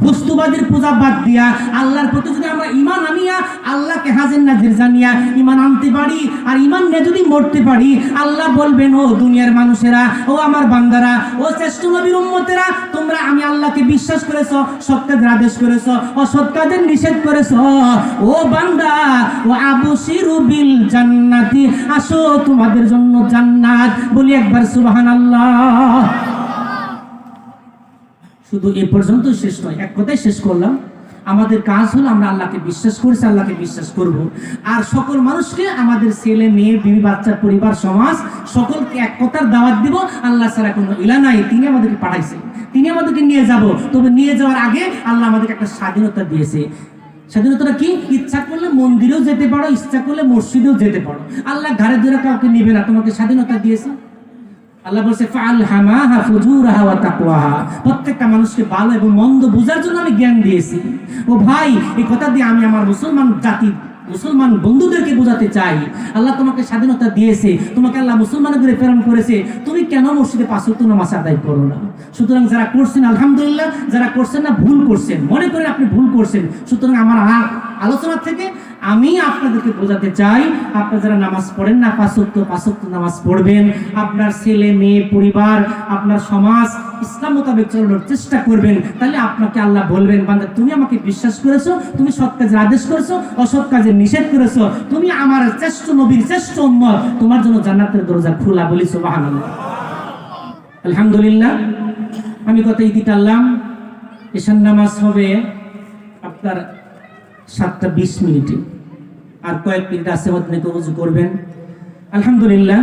বস্তুবাদীর পূজা বাদ দিয়া আল্লাহর প্রতি যদি আমরা ঈমান আনিয়া আল্লাহকে হাজির নাজির জানিয়া ঈমান আনতে পারি, আর ঈমান নিয়ে যদি মরতে পারি, আল্লাহ বলবেন, ও দুনিয়ার মানুষেরা, ও আমার বান্দারা, ও শ্রেষ্ঠ নবীর উম্মতেরা, তোমরা আমি আল্লাহকে বিশ্বাস করেছো, সৎ কাজের আদেশ করেছো, অসৎ কাজের নিষেধ করেছো, ও বান্দা, ও আবশিরু বিল জান্নাতি, আসো তোমাদের জন্য জান্নাত। বলি একবার সুবহানাল্লাহ। শুধু এ পর্যন্ত শেষ নয়, এক কথাই শেষ করলাম। আমাদের কাজ হলো আমরা আল্লাহকে বিশ্বাস করছি, আল্লাহকে বিশ্বাস করব, আর সকল মানুষকে, আমাদের ছেলে মেয়ে বিবি বাচ্চা পরিবার সমাজ সকলকে এক কথার দাওয়াত দিব, আল্লাহ ছাড়া কোনো ইলা নাই, তিনি আমাদেরকে পাঠাইছেন, তিনি আমাদেরকে নিয়ে যাব। তবে নিয়ে যাওয়ার আগে আল্লাহ আমাদেরকে একটা স্বাধীনতা দিয়েছে। স্বাধীনতাটা কি? ইচ্ছা করলে মন্দিরেও যেতে পারো, ইচ্ছা করলে মসজিদেও যেতে পারো। আল্লাহ ঘাড়ে ধরে কাউকে নেবে না, তোমাকে স্বাধীনতা দিয়েছে। আল্লাহ বলছে ফাআলহামাহা ফুজুরাহা ওয়া তাকওয়াহা, প্রত্যেকটা মানুষকে ভালো এবং মন্দ বোঝার জন্য আমি জ্ঞান দিয়েছি। ও ভাই, এই কথা দিয়ে আমি আমার মুসলমান জাতি, মুসলমান বন্ধুদেরকে বোঝাতে চাই, আল্লাহ তোমাকে স্বাধীনতা দিয়েছে, তোমাকে আল্লাহ মুসলমানদের প্রেরণ করেছে, তুমি কেন মসজিদে ৫ ওয়াক্ত নামাজ আদায় করো না? সুতরাং যারা করছেন আলহামদুলিল্লাহ, যারা করছেন না ভুল করছেন, মনে করেন আপনি ভুল করছেন। সুতরাং আমার আলোচনা থেকে আমি আপনাদেরকে বোঝাতে চাই, আপনারা যারা নামাজ পড়েন না, ৫ ওয়াক্ত নামাজ পড়বেন, আপনার ছেলে মেয়ে পরিবার, আপনার সমাজ ইসলাম মোতাবেক চলানোর চেষ্টা করবেন। তাহলে আপনাকে আল্লাহ বলবেন, বান্দা তুমি আমাকে বিশ্বাস করেছো, তুমি সৎ কাজের আদেশ করেছো, অসৎ কাজের নিষেধ করেছো, তুমি আমার শ্রেষ্ঠ নবীর শ্রেষ্ঠ উম্মত, তোমার জন্য জান্নাতের দরজা খোলা। বলি সুবহানাল্লাহ, আলহামদুলিল্লাহ। আমি কথা ইতি টানলাম। ঈশান নামাজ হবে আপনার ৭:২০ মিনিটে, আর কয়েক মিনিট আছে, অনেকে ওযু করবেন। আলহামদুলিল্লাহ,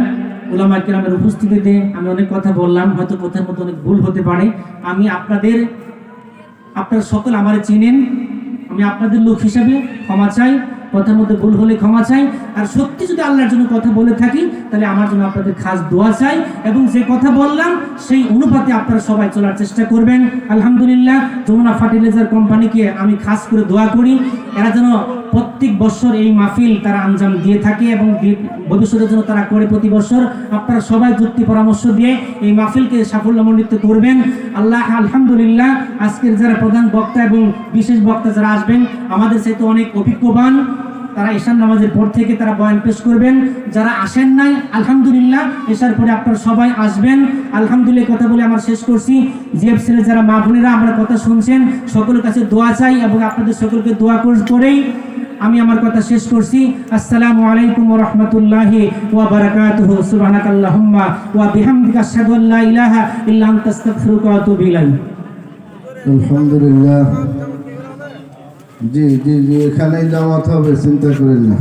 উলামা কিরামের উপস্থিতিতে আমি অনেক কথা বললাম, হয়তো কথার মধ্যে অনেক ভুল হতে পারে। আমি আপনারা সকল আমারে চিনেন, আমি আপনাদের লোক হিসাবে ক্ষমা চাই, কথার মধ্যে ভুল হলে ক্ষমা চাই। আর সত্যি যদি আল্লাহর জন্য কথা বলে থাকি, তাহলে আমার জন্য আপনাদের খাস দোয়া চাই, এবং যে কথা বললাম সেই অনুপাতে আপনারা সবাই চলার চেষ্টা করবেন। আলহামদুলিল্লাহ, যমুনা ফার্টিলাইজার কোম্পানিকে আমি খাস করে দোয়া করি, এরা যেন প্রত্যেক বছর এই মাহফিল তারা আঞ্জাম দিয়ে থাকে, এবং ভবিষ্যতের জন্য তারা করে প্রতি বছর। আপনারা সবাই যুক্তি পরামর্শ দিয়ে এই মাহফিলকে সাফল্যমণ্ডিত করবেন। আল্লাহ আলহামদুলিল্লাহ, আজকের যারা প্রধান বক্তা এবং বিশেষ বক্তা যারা আসবেন, আমাদের সাথে অনেক অভিজ্ঞবান, তারা ঈশান নামাজের পর থেকে তারা বয়ান পেশ করবেন। যারা আসেন নাই, আলহামদুলিল্লাহ, এসার পরে আপনারা সবাই আসবেন। আলহামদুলিল্লাহ, কথা বলে আমার শেষ করছি। জিএফসির যারা মা বোনেরা আমরা কথা শুনছেন, সকলের কাছে দোয়া চাই, এবং আপনাদের সকলকে দোয়া করেই আমি আমার কথা শেষ করছি। আসসালামু আলাইকুম ওয়া রাহমাতুল্লাহি ওয়া বারাকাতুহু। সুবহানাকাল্লাহুম্মা ওয়া বিহামদিকা আশহাদু আল্লা ইলাহা ইল্লা আনতা আস্তাগফিরুকা ওয়া আতুবু ইলাইক। আলহামদুলিল্লাহ। জি জি জি, এখানেই জামাত হবে, চিন্তা করেন না।